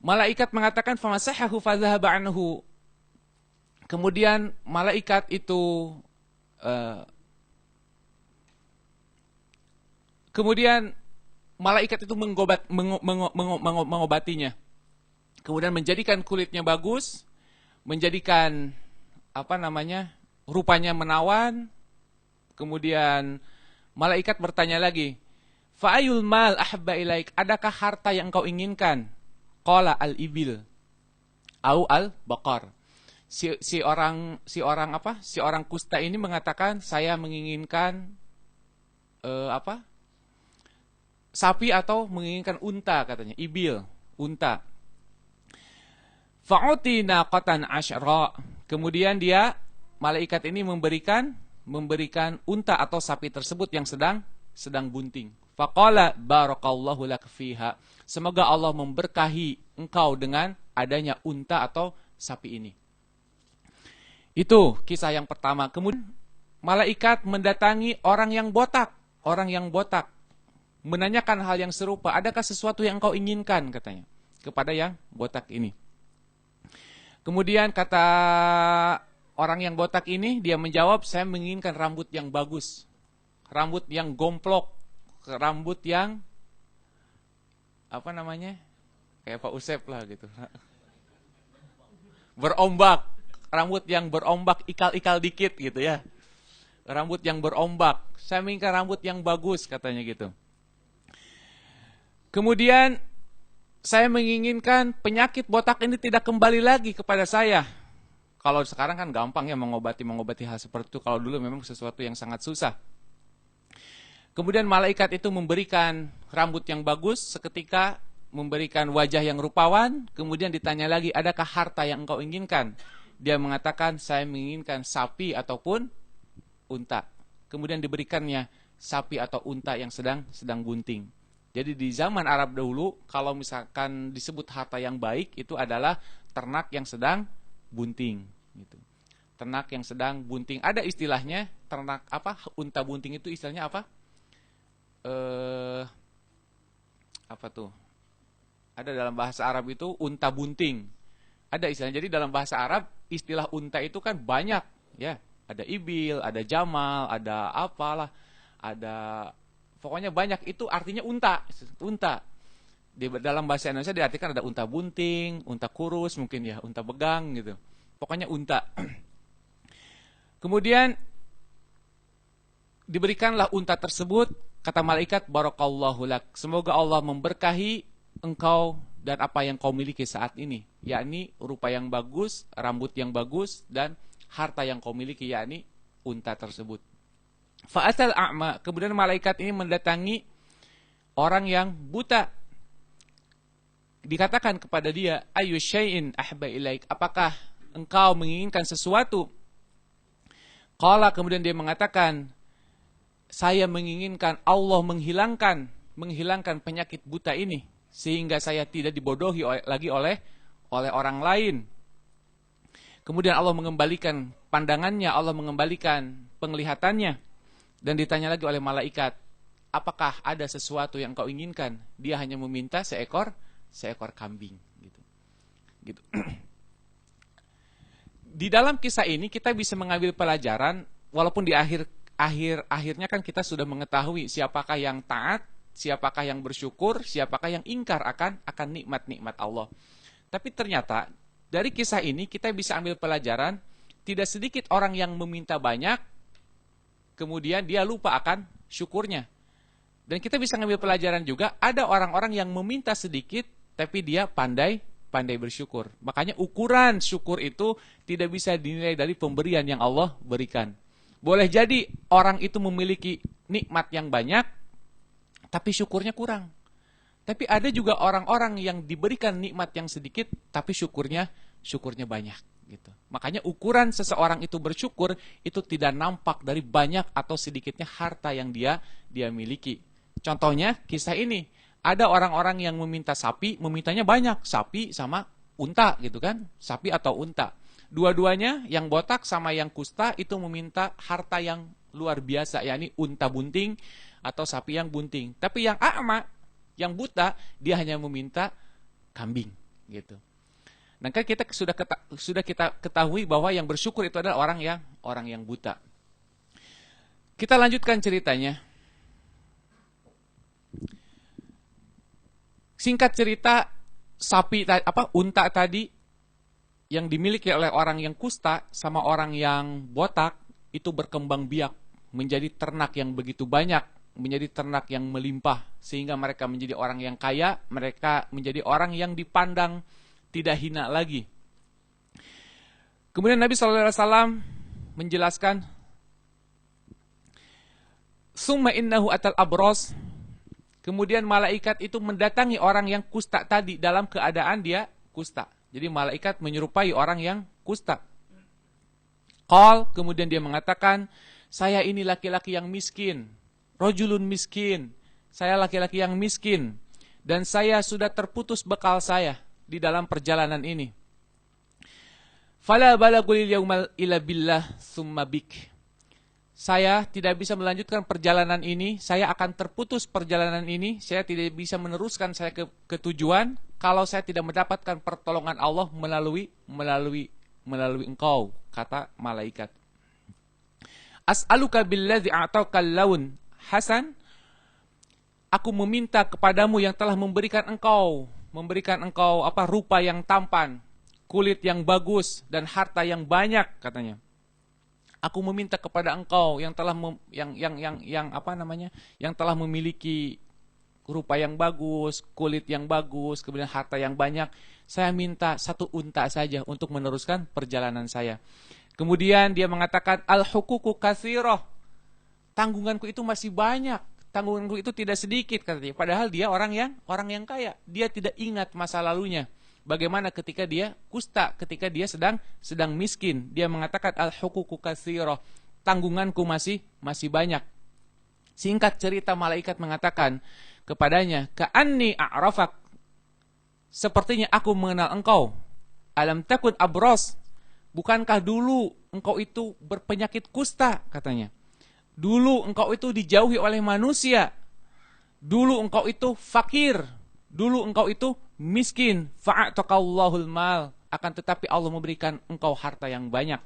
malaikat mengatakan famasahahu fadhahaba anhu. Kemudian malaikat itu mengobatinya. Kemudian menjadikan kulitnya bagus, menjadikan rupanya menawan. Kemudian malaikat bertanya lagi, fa'ayul mal ahabba ilaik, adakah harta yang engkau inginkan? Qala al-ibil au al-baqar. Si orang kusta ini mengatakan, saya menginginkan sapi atau menginginkan unta katanya, ibil, unta. Fa'uti naqatan asyra. Kemudian malaikat ini memberikan unta atau sapi tersebut yang sedang bunting. Faqala barakallahu lak fiha. Semoga Allah memberkahi engkau dengan adanya unta atau sapi ini. Itu kisah yang pertama. Kemudian malaikat mendatangi orang yang botak, menanyakan hal yang serupa, adakah sesuatu yang engkau inginkan katanya kepada yang botak ini. Kemudian kata orang yang botak ini, dia menjawab, saya menginginkan rambut yang bagus, rambut yang gomplok, rambut yang apa namanya? Kayak Pak Usep lah gitu. Berombak, rambut yang berombak, ikal-ikal dikit gitu ya. Rambut yang berombak, saya menginginkan rambut yang bagus katanya gitu. Kemudian saya menginginkan penyakit botak ini tidak kembali lagi kepada saya. Kalau sekarang kan gampang ya mengobati hal seperti itu. Kalau dulu memang sesuatu yang sangat susah. Kemudian malaikat itu memberikan rambut yang bagus, seketika memberikan wajah yang rupawan. Kemudian ditanya lagi, adakah harta yang engkau inginkan? Dia mengatakan, saya menginginkan sapi ataupun unta. Kemudian diberikannya sapi atau unta yang sedang bunting. Jadi di zaman Arab dahulu, kalau misalkan disebut harta yang baik, itu adalah ternak yang sedang bunting. Gitu. Ternak yang sedang bunting. Ada istilahnya, ternak apa? Unta bunting itu istilahnya apa? Apa tuh? Ada dalam bahasa Arab itu unta bunting. Ada istilahnya. Jadi dalam bahasa Arab, istilah unta itu kan banyak. Ya, ada ibil, ada jamal, ada apalah, ada... Pokoknya banyak, itu artinya unta. Unta. Di dalam bahasa Indonesia diartikan ada unta bunting, unta kurus mungkin ya, unta begang gitu. Pokoknya unta. Kemudian diberikanlah unta tersebut, kata malaikat, barakallahu lak. Semoga Allah memberkahi engkau dan apa yang kau miliki saat ini, yakni rupa yang bagus, rambut yang bagus, dan harta yang kau miliki, yakni unta tersebut. Fa'atal a'ma, kemudian malaikat ini mendatangi orang yang buta. Dikatakan kepada dia, ayu syai'in ahba ilaik, apakah engkau menginginkan sesuatu? Qala, kemudian dia mengatakan, saya menginginkan Allah menghilangkan penyakit buta ini, sehingga saya tidak dibodohi lagi oleh orang lain. Kemudian Allah mengembalikan pandangannya, Allah mengembalikan penglihatannya. Dan ditanya lagi oleh malaikat, apakah ada sesuatu yang kau inginkan? Dia hanya meminta seekor kambing. Gitu. Di dalam kisah ini kita bisa mengambil pelajaran, walaupun di akhirnya kan kita sudah mengetahui siapakah yang taat, siapakah yang bersyukur, siapakah yang ingkar akan nikmat-nikmat Allah. Tapi ternyata dari kisah ini kita bisa ambil pelajaran, tidak sedikit orang yang meminta banyak, kemudian dia lupa akan syukurnya. Dan kita bisa ngambil pelajaran juga, ada orang-orang yang meminta sedikit, tapi dia pandai bersyukur. Makanya ukuran syukur itu tidak bisa dinilai dari pemberian yang Allah berikan. Boleh jadi orang itu memiliki nikmat yang banyak, tapi syukurnya kurang. Tapi ada juga orang-orang yang diberikan nikmat yang sedikit, tapi syukurnya banyak. Gitu. Makanya ukuran seseorang itu bersyukur itu tidak nampak dari banyak atau sedikitnya harta yang dia miliki. Contohnya kisah ini, ada orang-orang yang meminta sapi, memintanya banyak, sapi sama unta gitu kan, sapi atau unta. Dua-duanya yang botak sama yang kusta itu meminta harta yang luar biasa, yakni unta bunting atau sapi yang bunting. Tapi yang a'ma, yang buta, dia hanya meminta kambing gitu. Nah, kan kita sudah kita ketahui bahwa yang bersyukur itu adalah orang yang buta. Kita lanjutkan ceritanya. Singkat cerita, unta tadi yang dimiliki oleh orang yang kusta sama orang yang botak itu berkembang biak menjadi ternak yang begitu banyak, menjadi ternak yang melimpah, sehingga mereka menjadi orang yang kaya, mereka menjadi orang yang dipandang tidak hina lagi. Kemudian Nabi SAW menjelaskan, summa innahu atal abros. Kemudian malaikat itu mendatangi orang yang kusta tadi dalam keadaan dia kusta. Jadi malaikat menyerupai orang yang kusta. Qal, kemudian dia mengatakan, saya ini laki-laki yang miskin, rajulun miskin. Saya laki-laki yang miskin dan saya sudah terputus bekal saya di dalam perjalanan ini. Fala balagul yaumal ila billah summa bik. Saya tidak bisa melanjutkan perjalanan ini, saya akan terputus perjalanan ini, saya tidak bisa meneruskan saya ke tujuan kalau saya tidak mendapatkan pertolongan Allah melalui engkau, kata malaikat. As'aluka billadzi a'taka laun hasan. aku meminta kepadamu yang telah memberikan engkau rupa yang tampan, kulit yang bagus dan harta yang banyak, katanya. Aku meminta kepada engkau yang telah yang telah memiliki rupa yang bagus, kulit yang bagus, kemudian harta yang banyak. Saya minta satu unta saja untuk meneruskan perjalanan saya. Kemudian dia mengatakan, al-huququ katsirah. Tanggunganku itu masih banyak. Tanggunganku itu tidak sedikit, katanya. Padahal dia orang yang kaya. Dia tidak ingat masa lalunya. Bagaimana ketika dia kusta, ketika dia sedang miskin. Dia mengatakan, al-huququ katsirah. Tanggunganku masih banyak. Singkat cerita, malaikat mengatakan kepadanya, ka'anni a'rafak. Sepertinya aku mengenal engkau. Alam takun abros. Bukankah dulu engkau itu berpenyakit kusta, katanya. Dulu engkau itu dijauhi oleh manusia. Dulu engkau itu fakir. Dulu engkau itu miskin. Fa'ataqallahul mal. Akan tetapi Allah memberikan engkau harta yang banyak.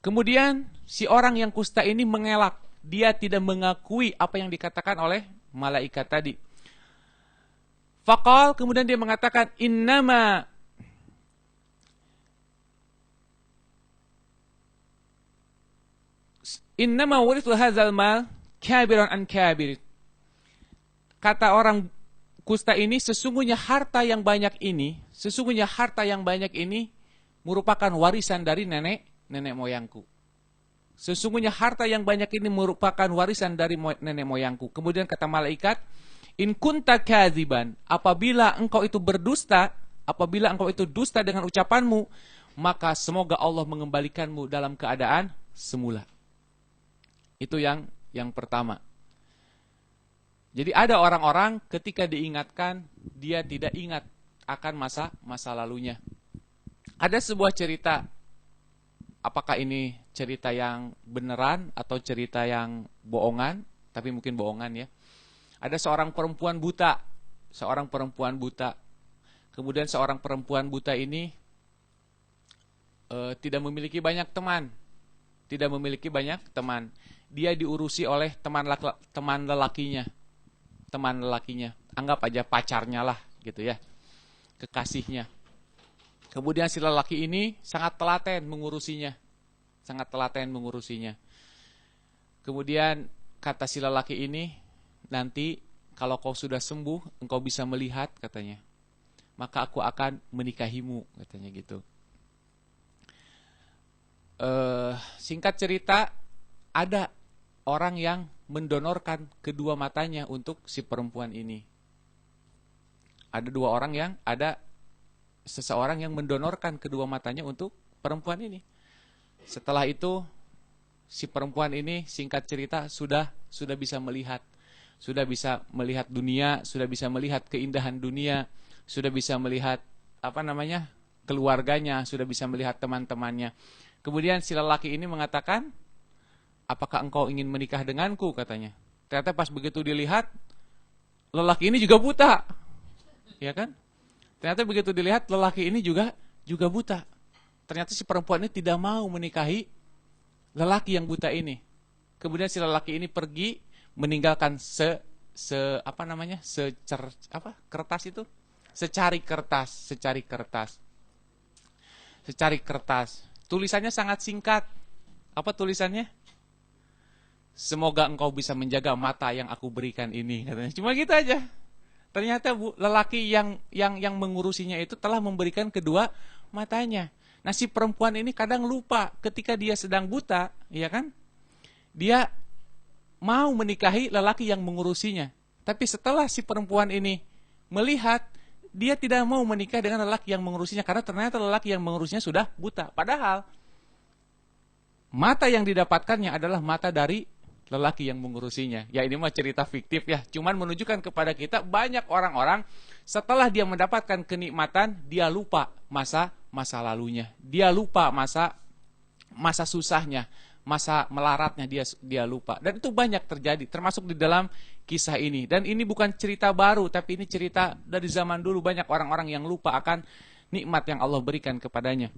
Kemudian si orang yang kusta ini mengelak. Dia tidak mengakui apa yang dikatakan oleh malaikat tadi. Faqal, kemudian dia mengatakan, innama warithu hadzal mal kabiran an kabir. Kata orang kusta ini, sesungguhnya harta yang banyak ini merupakan warisan dari nenek moyangku. Sesungguhnya harta yang banyak ini merupakan warisan dari nenek moyangku. Kemudian kata malaikat, in kunta kadziban, apabila engkau itu berdusta, apabila engkau itu dusta dengan ucapanmu, maka semoga Allah mengembalikanmu dalam keadaan semula. Itu yang pertama. Jadi ada orang-orang ketika diingatkan, dia tidak ingat akan masa lalunya. Ada sebuah cerita, apakah ini cerita yang beneran atau cerita yang bohongan, tapi mungkin bohongan ya. Ada seorang perempuan buta. Kemudian seorang perempuan buta ini tidak memiliki banyak teman. Dia diurusi oleh teman lelakinya. Anggap aja pacarnya lah gitu ya. Kekasihnya. Kemudian si lelaki ini sangat telaten mengurusinya. Kemudian kata si lelaki ini, nanti kalau kau sudah sembuh, engkau bisa melihat, katanya. Maka aku akan menikahimu, katanya gitu. Singkat cerita, ada orang yang mendonorkan kedua matanya untuk si perempuan ini. Ada seseorang yang mendonorkan kedua matanya untuk perempuan ini. Setelah itu, si perempuan ini, singkat cerita, sudah bisa melihat. Sudah bisa melihat dunia, sudah bisa melihat keindahan dunia, sudah bisa melihat keluarganya, sudah bisa melihat teman-temannya. Kemudian si lelaki ini mengatakan, apakah engkau ingin menikah denganku, katanya. Ternyata pas begitu dilihat, lelaki ini juga buta. Ya kan? Ternyata begitu dilihat, lelaki ini juga buta. Ternyata si perempuan ini tidak mau menikahi lelaki yang buta ini. Kemudian si lelaki ini pergi meninggalkan secari kertas. Tulisannya sangat singkat. Apa tulisannya? Semoga engkau bisa menjaga mata yang aku berikan ini, katanya. Cuma gitu aja. Ternyata lelaki yang mengurusinya itu telah memberikan kedua matanya. Nah, si perempuan ini kadang lupa ketika dia sedang buta, ya kan? Dia mau menikahi lelaki yang mengurusinya. Tapi setelah si perempuan ini melihat, dia tidak mau menikah dengan lelaki yang mengurusinya karena ternyata lelaki yang mengurusinya sudah buta. Padahal mata yang didapatkannya adalah mata dari lelaki yang mengurusinya. Ya, ini mah cerita fiktif ya. Cuman menunjukkan kepada kita banyak orang-orang setelah dia mendapatkan kenikmatan, dia lupa masa lalunya. Dia lupa masa susahnya, masa melaratnya dia lupa. Dan itu banyak terjadi, termasuk di dalam kisah ini. Dan ini bukan cerita baru, tapi ini cerita dari zaman dulu. Banyak orang-orang yang lupa akan nikmat yang Allah berikan kepadanya.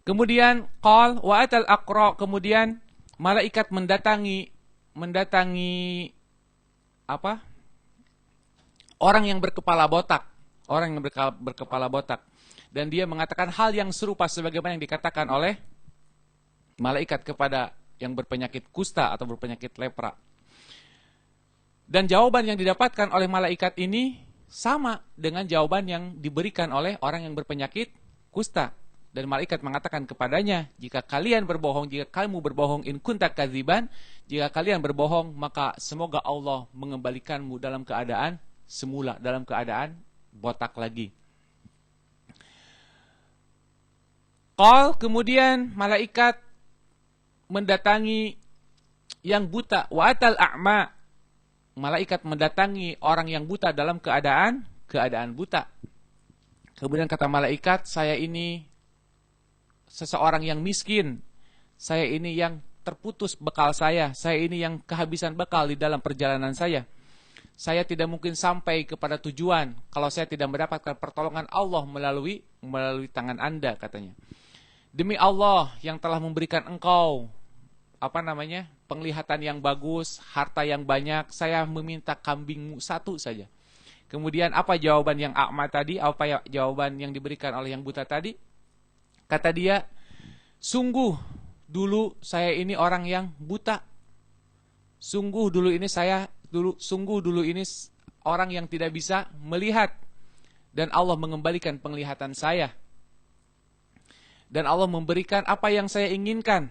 Kemudian qal wa atal aqra, kemudian malaikat mendatangi orang yang berkepala botak, orang yang berkepala botak, dan dia mengatakan hal yang serupa sebagaimana yang dikatakan oleh malaikat kepada yang berpenyakit kusta atau berpenyakit lepra. Dan jawaban yang didapatkan oleh malaikat ini sama dengan jawaban yang diberikan oleh orang yang berpenyakit kusta. Dan malaikat mengatakan kepadanya, jika kalian berbohong, jika kamu berbohong, in kunta kadziban, jika kalian berbohong, maka semoga Allah mengembalikanmu dalam keadaan semula, dalam keadaan botak lagi. Kemudian malaikat mendatangi yang buta, wa atal a'ma. Malaikat mendatangi orang yang buta dalam keadaan buta. Kemudian kata malaikat, saya ini seseorang yang miskin, saya ini yang terputus bekal saya ini yang kehabisan bekal di dalam perjalanan saya tidak mungkin sampai kepada tujuan kalau saya tidak mendapatkan pertolongan Allah melalui tangan Anda, katanya. Demi Allah yang telah memberikan engkau penglihatan yang bagus, harta yang banyak, saya meminta kambingmu satu saja. Kemudian apa jawaban yang a'ma tadi? Apa jawaban yang diberikan oleh yang buta tadi? Kata dia, sungguh dulu saya ini orang yang buta. Sungguh dulu ini orang yang tidak bisa melihat. Dan Allah mengembalikan penglihatan saya. Dan Allah memberikan apa yang saya inginkan.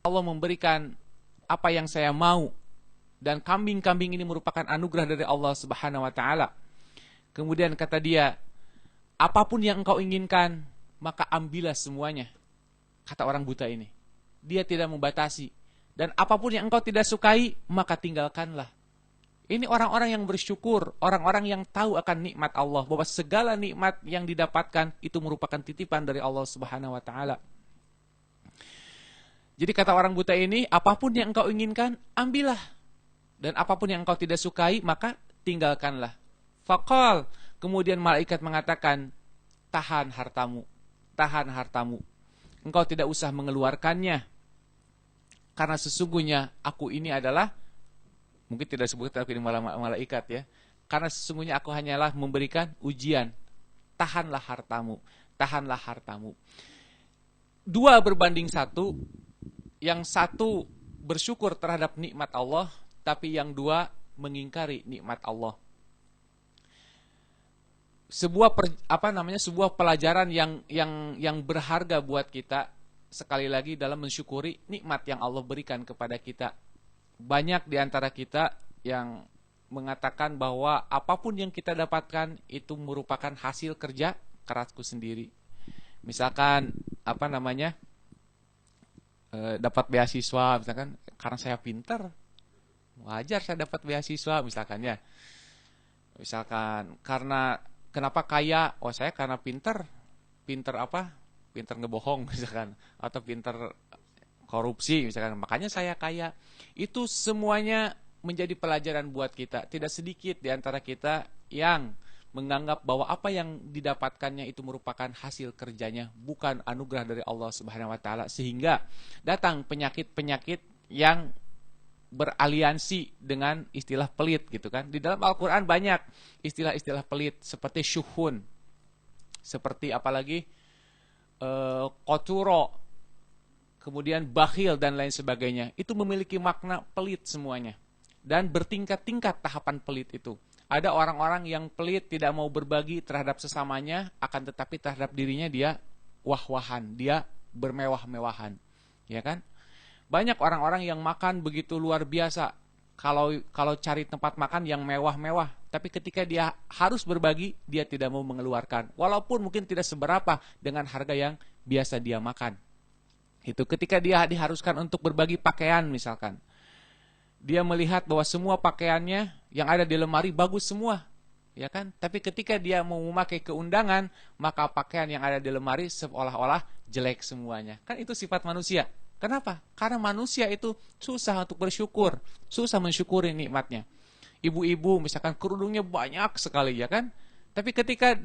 Allah memberikan apa yang saya mau. Dan kambing-kambing ini merupakan anugerah dari Allah Subhanahu wa taala. Kemudian kata dia, apapun yang engkau inginkan, maka ambillah semuanya. Kata orang buta ini. Dia tidak membatasi. Dan apapun yang engkau tidak sukai, maka tinggalkanlah. Ini orang-orang yang bersyukur, orang-orang yang tahu akan nikmat Allah, bahwa segala nikmat yang didapatkan itu merupakan titipan dari Allah Subhanahu wa taala. Jadi kata orang buta ini, apapun yang engkau inginkan, ambillah. Dan apapun yang engkau tidak sukai, maka tinggalkanlah. Faqal, kemudian malaikat mengatakan, tahan hartamu. Tahan hartamu. Engkau tidak usah mengeluarkannya. Karena sesungguhnya aku ini adalah, mungkin tidak disebutkan tapi ini malaikat ya. Karena sesungguhnya aku hanyalah memberikan ujian. Tahanlah hartamu. Tahanlah hartamu. 2 berbanding 1. Yang satu bersyukur terhadap nikmat Allah, tapi yang 2 mengingkari nikmat Allah. Sebuah pelajaran yang berharga buat kita, sekali lagi dalam mensyukuri nikmat yang Allah berikan kepada kita. Banyak di antara kita yang mengatakan bahwa apapun yang kita dapatkan itu merupakan hasil kerja kerasku sendiri. Misalkan dapat beasiswa, misalkan karena saya pintar, wajar saya dapat beasiswa, misalkan ya. Misalkan kenapa kaya? Oh, saya karena pintar apa? Pintar ngebohong misalkan, atau pintar korupsi misalkan, makanya saya kaya. Itu semuanya menjadi pelajaran buat kita. Tidak sedikit di antara kita yang menganggap bahwa apa yang didapatkannya itu merupakan hasil kerjanya, bukan anugerah dari Allah Subhanahu wa taala, sehingga datang penyakit-penyakit yang beraliansi dengan istilah pelit gitu kan. Di dalam Al-Qur'an banyak istilah-istilah pelit seperti syuhun, seperti apalagi qaturo, kemudian bakhil dan lain sebagainya. Itu memiliki makna pelit semuanya. Dan bertingkat-tingkat tahapan pelit itu. Ada orang-orang yang pelit, tidak mau berbagi terhadap sesamanya, akan tetapi terhadap dirinya dia wah-wahan, dia bermewah-mewahan. Ya kan? Banyak orang-orang yang makan begitu luar biasa. Kalau cari tempat makan yang mewah-mewah, tapi ketika dia harus berbagi, dia tidak mau mengeluarkan. Walaupun mungkin tidak seberapa dengan harga yang biasa dia makan. Itu ketika dia diharuskan untuk berbagi pakaian misalkan. Dia melihat bahwa semua pakaiannya yang ada di lemari bagus semua, ya kan? Tapi ketika dia mau memakai keundangan, maka pakaian yang ada di lemari seolah-olah jelek semuanya. Kan itu sifat manusia. Kenapa? Karena manusia itu susah untuk bersyukur, susah mensyukuri nikmatnya. Ibu-ibu misalkan kerudungnya banyak sekali, ya kan? Tapi ketika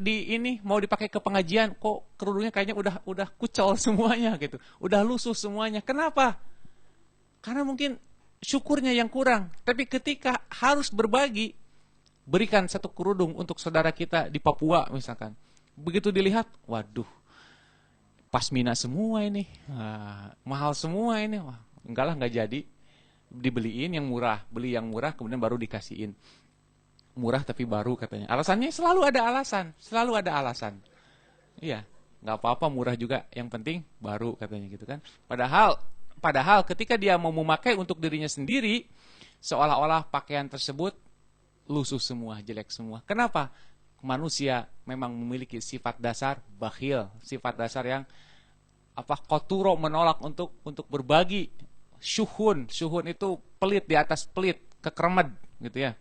mau dipakai ke pengajian, kok kerudungnya kayaknya udah kucel semuanya gitu, udah lusuh semuanya. Kenapa? Karena mungkin syukurnya yang kurang. Tapi ketika harus berbagi, berikan satu kerudung untuk saudara kita di Papua misalkan. Begitu dilihat, waduh, pasmina semua ini, mahal semua ini. Wah, enggak lah, enggak jadi. Dibeliin yang murah, beli yang murah kemudian baru dikasihin. Murah tapi baru katanya. Alasannya selalu ada alasan. Iya, nggak apa-apa murah juga, yang penting baru katanya gitu kan. Padahal ketika dia mau memakai untuk dirinya sendiri, seolah-olah pakaian tersebut lusuh semua, jelek semua. Kenapa? Manusia memang memiliki sifat dasar bakhil, sifat dasar yang koturo, menolak untuk berbagi. Syuhun itu pelit di atas pelit, kekremed gitu ya.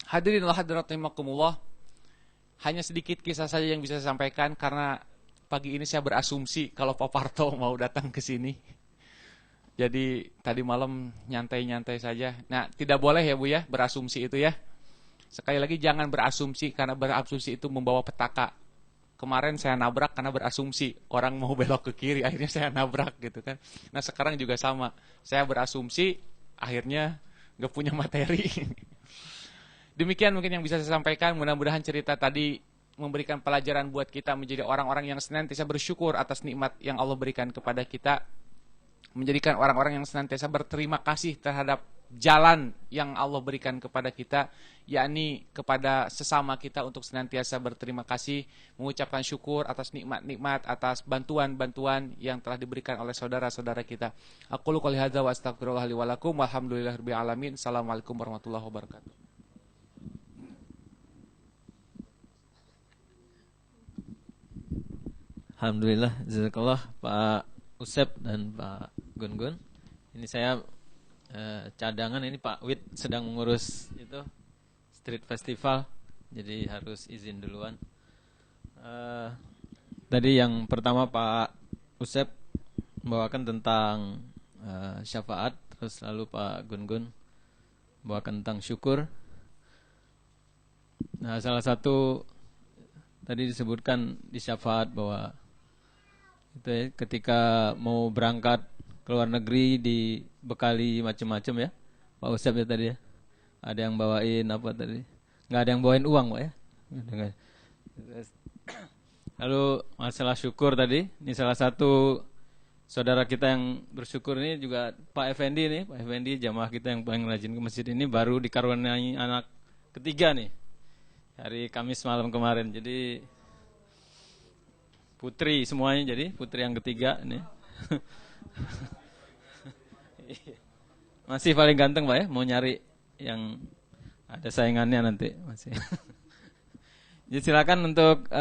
Hadirin wa hadirat rahimakumullah, hanya sedikit kisah saja yang bisa saya sampaikan karena pagi ini saya berasumsi kalau Pak Parto mau datang ke sini. Jadi tadi malam nyantai-nyantai saja. Nah, tidak boleh ya Bu ya berasumsi itu ya. Sekali lagi jangan berasumsi, karena berasumsi itu membawa petaka. Kemarin saya nabrak karena berasumsi orang mau belok ke kiri, akhirnya saya nabrak gitu kan. Nah, sekarang juga sama. Saya berasumsi, akhirnya nggak punya materi. Demikian mungkin yang bisa saya sampaikan. Mudah-mudahan cerita tadi memberikan pelajaran buat kita menjadi orang-orang yang senantiasa bersyukur atas nikmat yang Allah berikan kepada kita. Menjadikan orang-orang yang senantiasa berterima kasih terhadap jalan yang Allah berikan kepada kita, yakni kepada sesama kita untuk senantiasa berterima kasih, mengucapkan syukur atas nikmat-nikmat, atas bantuan-bantuan yang telah diberikan oleh saudara-saudara kita. Aqulu qouli hadza wa astaghfirullah li wa lakum walhamdulillahirabbil alamin. Assalamualaikum warahmatullahi wabarakatuh. Alhamdulillah, jazakallah Pak Usep dan Pak Gun-Gun. Ini saya cadangan, ini Pak Wid sedang mengurus itu street festival, jadi harus izin duluan. Tadi yang pertama Pak Usep membawakan tentang syafaat, terus lalu Pak Gun-Gun membawakan tentang syukur. Nah, salah satu tadi disebutkan di syafaat bahwa itu ya, ketika mau berangkat ke luar negeri dibekali macam-macam ya, Pak Usep ya tadi ya. Ada yang bawain apa tadi? Nggak ada yang bawain uang Pak ya. Lalu masalah syukur tadi, ini salah satu saudara kita yang bersyukur ini juga Pak Effendi nih. Pak Effendi jamaah kita yang paling rajin ke masjid ini baru dikaruniai anak ketiga nih hari Kamis malam kemarin. Jadi putri semuanya, jadi putri yang ketiga nih. Masih paling ganteng Pak ya, mau nyari yang ada saingannya nanti masih. Jadi silakan untuk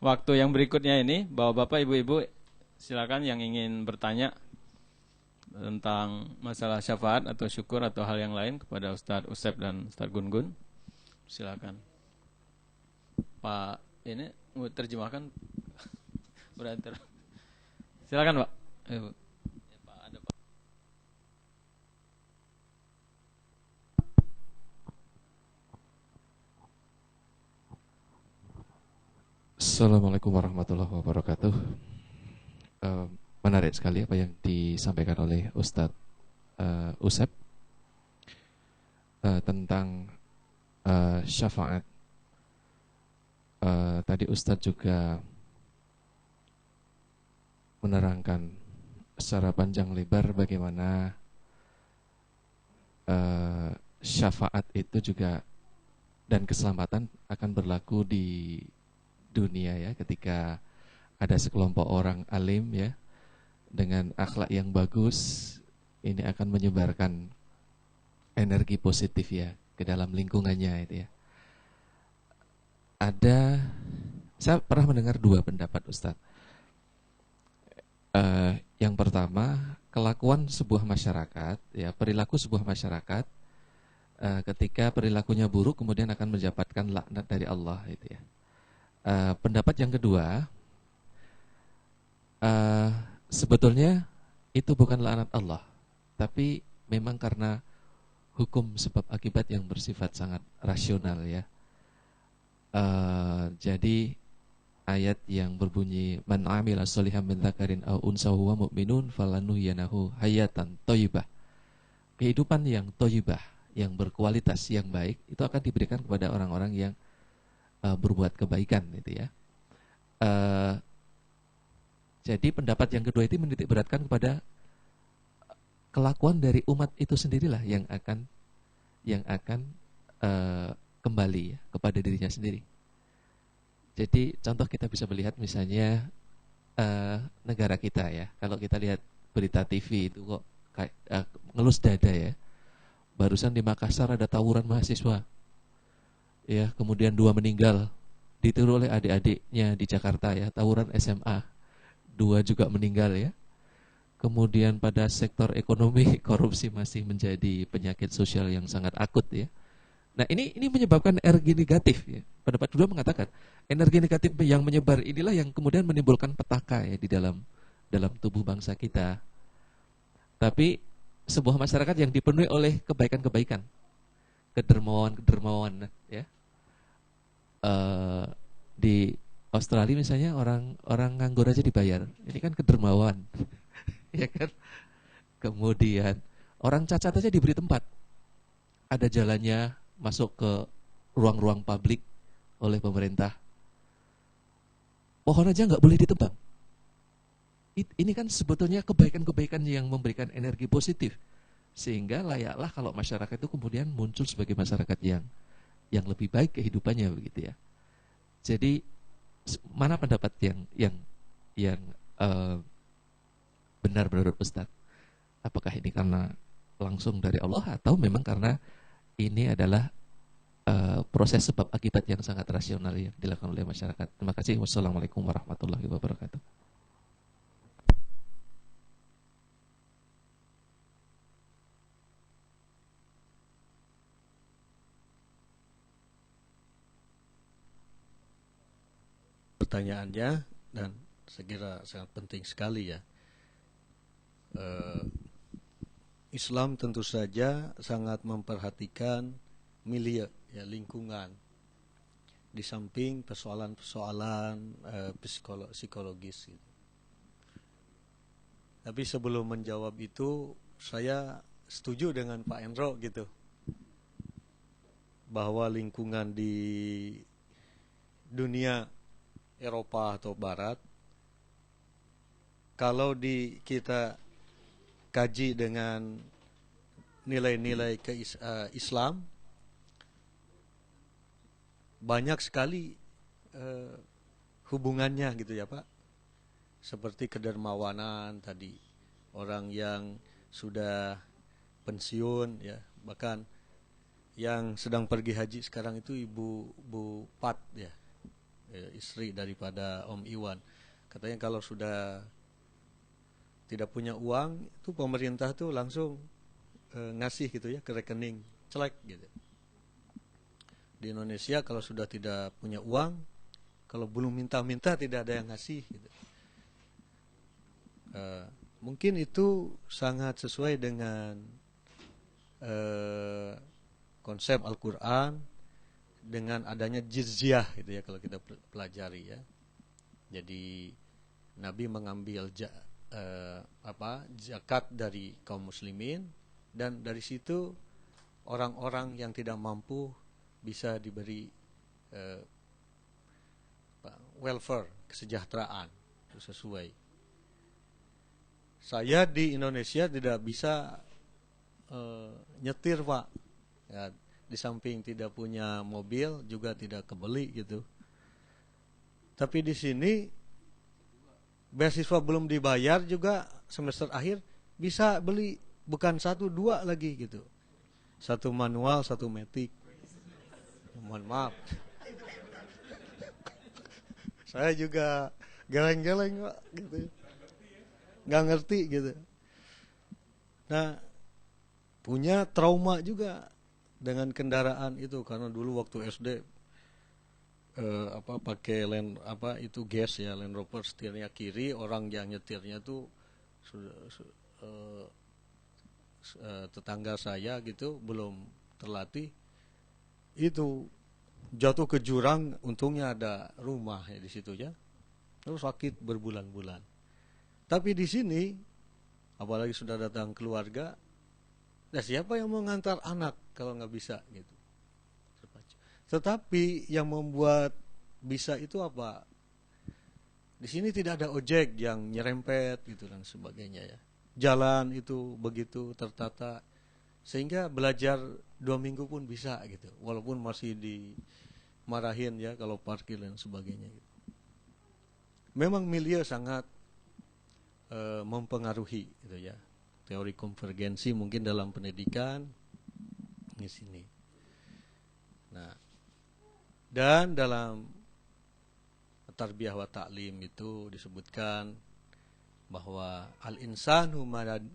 waktu yang berikutnya ini, Bapak-bapak, Ibu-ibu, silakan yang ingin bertanya tentang masalah syafaat atau syukur atau hal yang lain kepada Ustadz Usep dan Ustadz Gun-Gun. Silakan. Pak ini mau terjemahkan berantar. Silakan Pak. Pak ada Pak. Assalamualaikum warahmatullahi wabarakatuh. Menarik sekali apa yang disampaikan oleh Ustadz Usep tentang syafaat. Tadi Ustadz juga menerangkan secara panjang lebar bagaimana syafaat itu juga dan keselamatan akan berlaku di dunia ya, ketika ada sekelompok orang alim ya dengan akhlak yang bagus, ini akan menyebarkan energi positif ya ke dalam lingkungannya itu ya. Saya pernah mendengar dua pendapat Ustadz. Yang pertama, kelakuan sebuah masyarakat ya, perilaku sebuah masyarakat ketika perilakunya buruk kemudian akan mendapatkan laknat dari Allah itu ya. Pendapat yang kedua, sebetulnya itu bukan laknat Allah, tapi memang karena hukum sebab akibat yang bersifat sangat rasional ya. Jadi ayat yang berbunyi man amila sholihan min dzakarin aw unsa huwa mu'minun falanuhyanahu hayatan thayyibah. Kehidupan yang thayyibah, yang berkualitas, yang baik itu akan diberikan kepada orang-orang yang berbuat kebaikan gitu ya. Jadi pendapat yang kedua itu menitik beratkan kepada kelakuan dari umat itu sendirilah yang akan kembali ya, kepada dirinya sendiri. Jadi contoh kita bisa melihat misalnya negara kita ya. Kalau kita lihat berita TV itu kok kayak ngelus dada ya. Barusan di Makassar ada tawuran mahasiswa. Ya, kemudian 2 meninggal ditiru oleh adik-adiknya di Jakarta ya, tawuran SMA. 2 juga meninggal ya. Kemudian pada sektor ekonomi korupsi masih menjadi penyakit sosial yang sangat akut ya. Nah, ini menyebabkan energi negatif ya. Pendapat kedua mengatakan energi negatif yang menyebar inilah yang kemudian menimbulkan petaka ya di dalam tubuh bangsa kita. Tapi sebuah masyarakat yang dipenuhi oleh kebaikan-kebaikan, kedermawan ya. Di Australia misalnya orang nganggur aja dibayar. Ini kan kedermawan. Ya kan? Kemudian orang cacat aja diberi tempat. Ada jalannya masuk ke ruang-ruang publik oleh pemerintah. Pohon aja nggak boleh ditebang. Ini kan sebetulnya kebaikan-kebaikan yang memberikan energi positif, sehingga layaklah kalau masyarakat itu kemudian muncul sebagai masyarakat yang lebih baik kehidupannya begitu ya. Jadi mana pendapat yang benar menurut Ustadz? Apakah ini karena langsung dari Allah atau memang karena ini adalah proses sebab akibat yang sangat rasional yang dilakukan oleh masyarakat? Terima kasih. Wassalamualaikum warahmatullahi wabarakatuh. Pertanyaannya dan saya kira sangat penting sekali ya. Islam tentu saja sangat memperhatikan milieu ya, lingkungan, di samping persoalan-persoalan psikologis gitu. Tapi sebelum menjawab itu saya setuju dengan Pak Endro gitu, bahwa lingkungan di dunia Eropa atau Barat, kalau kita kaji dengan nilai-nilai Islam, banyak sekali hubungannya gitu ya Pak. Seperti kedermawanan tadi, orang yang sudah pensiun ya, bahkan yang sedang pergi haji sekarang itu Ibu Pat ya, istri daripada Om Iwan. Katanya kalau sudah tidak punya uang, itu pemerintah tuh langsung ngasih gitu ya ke rekening, celek gitu. Di Indonesia kalau sudah tidak punya uang, kalau belum minta-minta tidak ada yang ngasih gitu. Mungkin itu sangat sesuai dengan konsep Al-Quran, dengan adanya jizyah gitu ya kalau kita pelajari ya. Jadi Nabi mengambil zakat dari kaum muslimin, dan dari situ orang-orang yang tidak mampu bisa diberi welfare, kesejahteraan itu sesuai. Saya di Indonesia tidak bisa nyetir Pak ya, di samping tidak punya mobil juga tidak kebeli gitu. Tapi di sini beasiswa belum dibayar juga semester akhir bisa beli, bukan 1, 2 lagi gitu. 1 manual, 1 matic. Mohon maaf. Saya juga geleng-geleng Pak gitu. Nggak ngerti gitu. Nah, punya trauma juga dengan kendaraan itu, karena dulu waktu SD pakai itu gas ya, Land Rover, setirnya kiri, orang yang nyetirnya tuh sudah tetangga saya gitu belum terlatih, itu jatuh ke jurang, untungnya ada rumah ya di situ ya, terus sakit berbulan-bulan. Tapi di sini apalagi sudah datang keluarga, nah siapa yang mau ngantar anak kalau nggak bisa gitu. Tetapi yang membuat bisa itu apa? Di sini tidak ada ojek yang nyerempet gitu dan sebagainya ya. Jalan itu begitu tertata sehingga belajar 2 minggu pun bisa gitu. Walaupun masih dimarahin ya kalau parkir dan sebagainya gitu. Memang milieu sangat mempengaruhi gitu ya. Teori konvergensi mungkin dalam pendidikan di sini. Nah, dan dalam tarbiyah wa ta'lim itu disebutkan bahwa al-insanu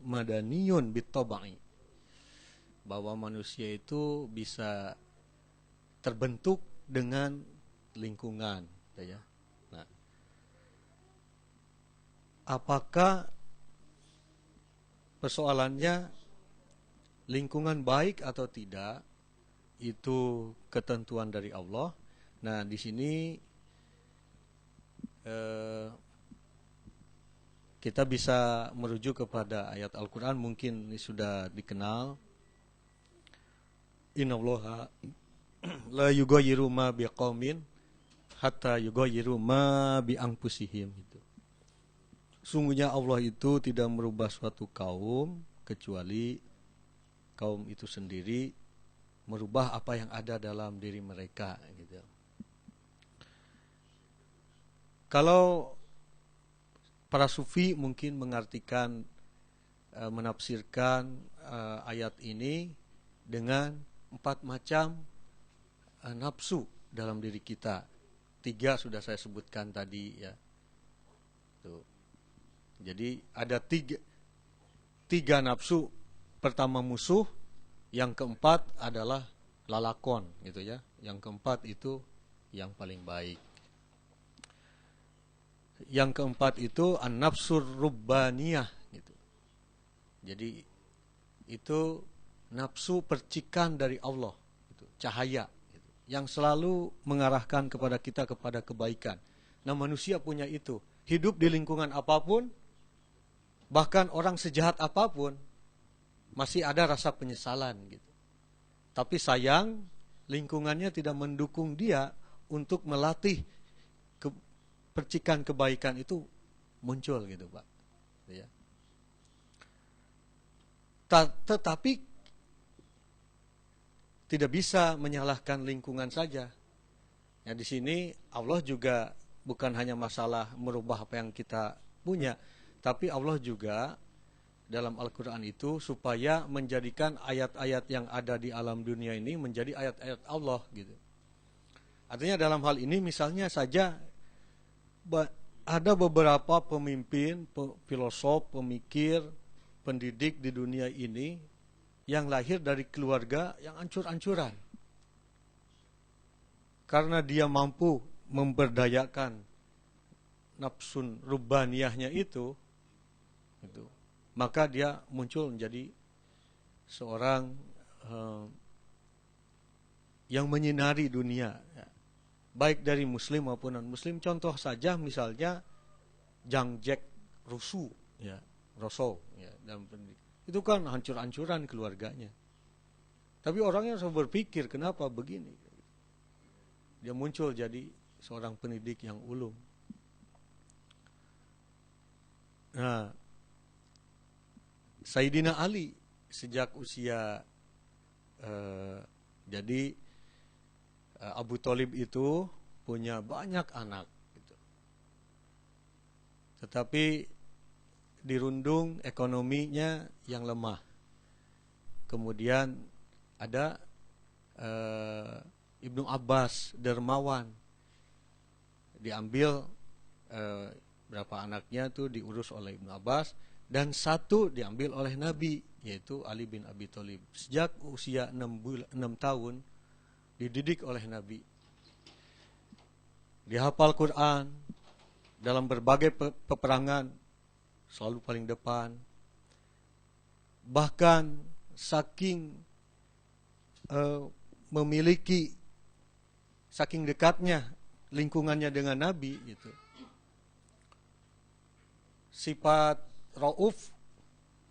madaniyun bit-tabai, bahwa manusia itu bisa terbentuk dengan lingkungan ya. Nah, apakah persoalannya lingkungan baik atau tidak, itu ketentuan dari Allah. Nah, di sini kita bisa merujuk kepada ayat Al-Quran, mungkin ini sudah dikenal. Innallaha la yughayyiru ma biqaumin hatta yughayyiru ma bi anfusihim itu. Sungguhnya Allah itu tidak merubah suatu kaum kecuali kaum itu sendiri merubah apa yang ada dalam diri mereka gitu. Kalau para sufi mungkin mengartikan, menafsirkan ayat ini dengan 4 macam nafsu dalam diri kita. 3 sudah saya sebutkan tadi ya. Tuh. Jadi ada 3 nafsu. Pertama musuh, yang keempat adalah lalakon gitu ya. Yang keempat itu yang paling baik. Yang keempat itu an-nafsur rubbaniyah gitu. Jadi itu nafsu percikan dari Allah gitu, cahaya gitu, yang selalu mengarahkan kepada kita kepada kebaikan. Nah, manusia punya itu. Hidup di lingkungan apapun, bahkan orang sejahat apapun, masih ada rasa penyesalan gitu. Tapi sayang lingkungannya tidak mendukung dia untuk melatih percikan kebaikan itu muncul gitu Pak ya. Tetapi tidak bisa menyalahkan lingkungan saja ya. Di sini Allah juga bukan hanya masalah merubah apa yang kita punya, tapi Allah juga dalam Al-Quran itu supaya menjadikan ayat-ayat yang ada di alam dunia ini menjadi ayat-ayat Allah gitu. Artinya dalam hal ini misalnya saja ada beberapa pemimpin, filosof, pemikir, pendidik di dunia ini yang lahir dari keluarga yang ancur-ancuran. Karena dia mampu memberdayakan nafsun rubbaniyahnya itu, maka dia muncul menjadi seorang yang menyinari dunia ya. Baik dari muslim maupun non-muslim. Contoh saja misalnya Jean-Jacques Rousseau ya, dalam pendidikan. Itu kan hancur-hancuran keluarganya. Tapi orangnya selalu berpikir kenapa begini. Dia muncul jadi seorang pendidik yang ulung. Nah, Sayyidina Ali sejak usia jadi Abu Thalib itu punya banyak anak gitu. Tetapi dirundung ekonominya yang lemah. Kemudian ada Ibnu Abbas dermawan, diambil berapa anaknya tuh diurus oleh Ibnu Abbas, dan 1 diambil oleh Nabi, yaitu Ali bin Abi Thalib. Sejak usia 6 tahun dididik oleh Nabi. Dihafal Quran, dalam berbagai peperangan selalu paling depan. bahkan saking memiliki, saking dekatnya lingkungannya dengan Nabi gitu. Sifat rauf,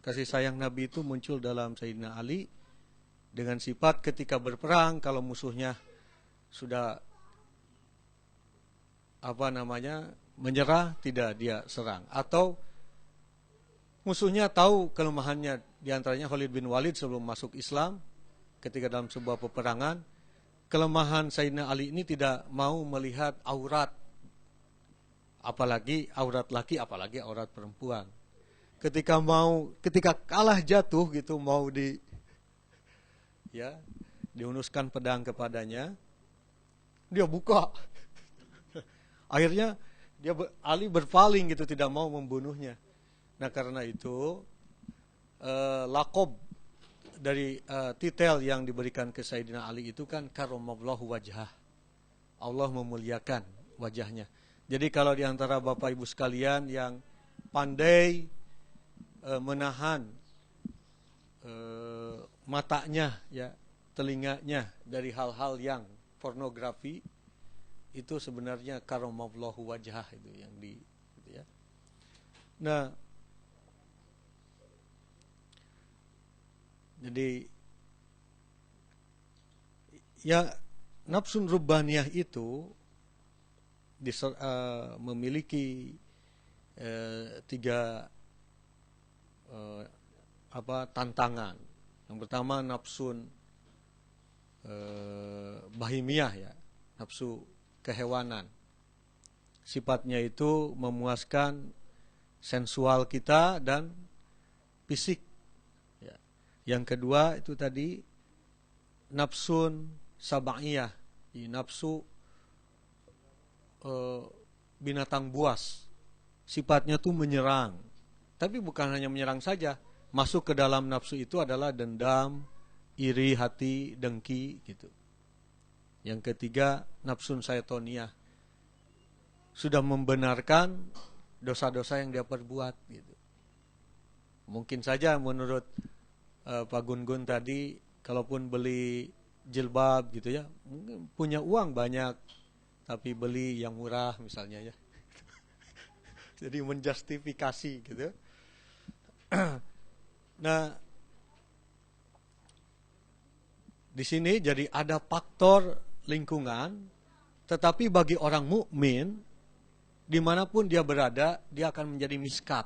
kasih sayang Nabi itu muncul dalam Sayyidina Ali dengan sifat ketika berperang kalau musuhnya sudah menyerah, tidak dia serang, atau musuhnya tahu kelemahannya, diantaranya Khalid bin Walid sebelum masuk Islam ketika dalam sebuah peperangan, kelemahan Sayyidina Ali ini tidak mau melihat aurat, apalagi aurat laki, apalagi aurat perempuan. Ketika kalah jatuh gitu, mau diunuskan pedang kepadanya, dia buka. Akhirnya Ali berpaling gitu, tidak mau membunuhnya. Nah karena itu lakob dari titel yang diberikan ke Sayyidina Ali itu kan karamallahu wajhah, Allah memuliakan wajahnya. Jadi kalau diantara Bapak Ibu sekalian yang pandai menahan matanya, ya, telinganya dari hal-hal yang pornografi, itu sebenarnya karamallahu wajhah itu yang gitu ya. Nah, jadi ya nafsun rubbaniyah itu memiliki tiga tantangan. Yang pertama nafsun bahimiyah, ya, nafsu kehewanan. Sifatnya itu memuaskan sensual kita dan fisik. Ya. Yang kedua itu tadi nafsun sab'iyah, nafsu binatang buas. Sifatnya tuh menyerang. Tapi bukan hanya menyerang saja, masuk ke dalam nafsu itu adalah dendam, iri hati, dengki gitu. Yang ketiga nafsun syaitoniyah, sudah membenarkan dosa-dosa yang dia perbuat gitu. Mungkin saja menurut Pak Gun-Gun tadi, kalaupun beli jilbab gitu ya, mungkin punya uang banyak tapi beli yang murah misalnya ya. Jadi menjustifikasi gitu. Nah, di sini jadi ada faktor lingkungan, tetapi bagi orang mukmin dimanapun dia berada, dia akan menjadi miskat.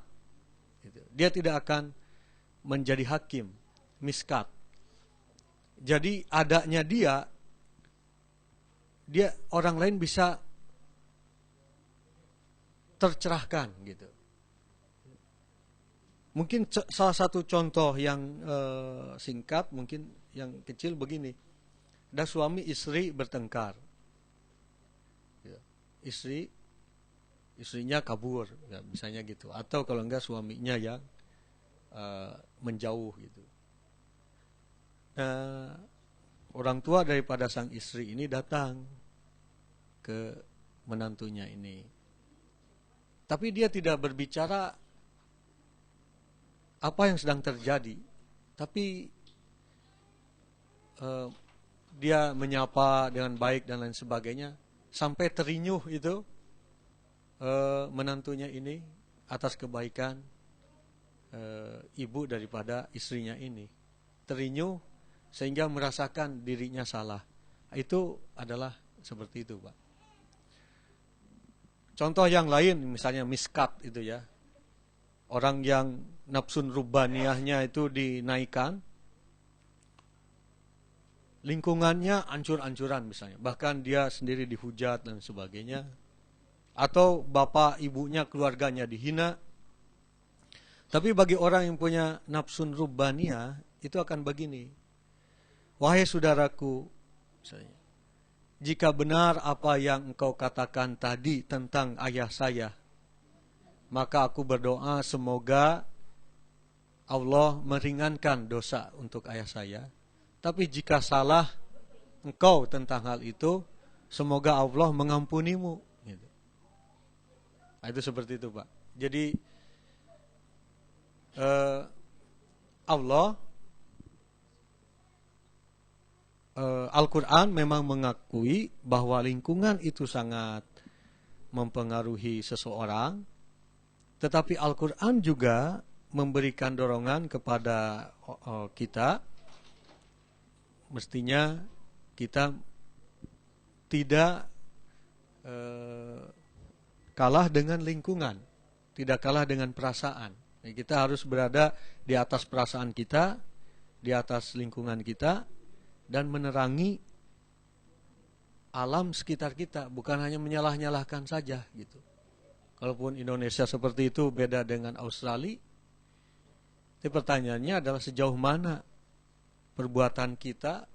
Dia tidak akan menjadi hakim, miskat. Jadi adanya dia orang lain bisa tercerahkan gitu. Mungkin salah satu contoh yang singkat, mungkin yang kecil begini. Ada suami istri bertengkar. Ya. Istrinya kabur, ya, misalnya gitu. Atau kalau enggak suaminya yang menjauh gitu. Nah, orang tua daripada sang istri ini datang ke menantunya ini. Tapi dia tidak berbicara apa yang sedang terjadi, tapi dia menyapa dengan baik dan lain sebagainya, sampai terinyuh itu menantunya ini atas kebaikan ibu daripada istrinya ini. Terinyuh sehingga merasakan dirinya salah. Itu adalah seperti itu, Pak. Contoh yang lain misalnya miskat itu ya. Orang yang nafsun rubbaniyahnya itu dinaikkan, lingkungannya ancur-ancuran misalnya, bahkan dia sendiri dihujat dan sebagainya, atau bapak ibunya keluarganya dihina. Tapi bagi orang yang punya nafsun rubbaniyah itu akan begini, wahai saudaraku misalnya, jika benar apa yang engkau katakan tadi tentang ayah saya, maka aku berdoa semoga Allah meringankan dosa untuk ayah saya. Tapi jika salah engkau tentang hal itu, semoga Allah mengampunimu. Gitu. Nah, itu seperti itu, Pak. Jadi Allah Al-Quran memang mengakui bahwa lingkungan itu sangat mempengaruhi seseorang, tetapi Al-Quran juga memberikan dorongan kepada kita, mestinya kita tidak kalah dengan lingkungan, tidak kalah dengan perasaan. Kita harus berada di atas perasaan kita, di atas lingkungan kita, dan menerangi alam sekitar kita, bukan hanya menyalah-nyalahkan saja gitu. Kalaupun Indonesia seperti itu beda dengan Australia, tapi pertanyaannya adalah sejauh mana perbuatan kita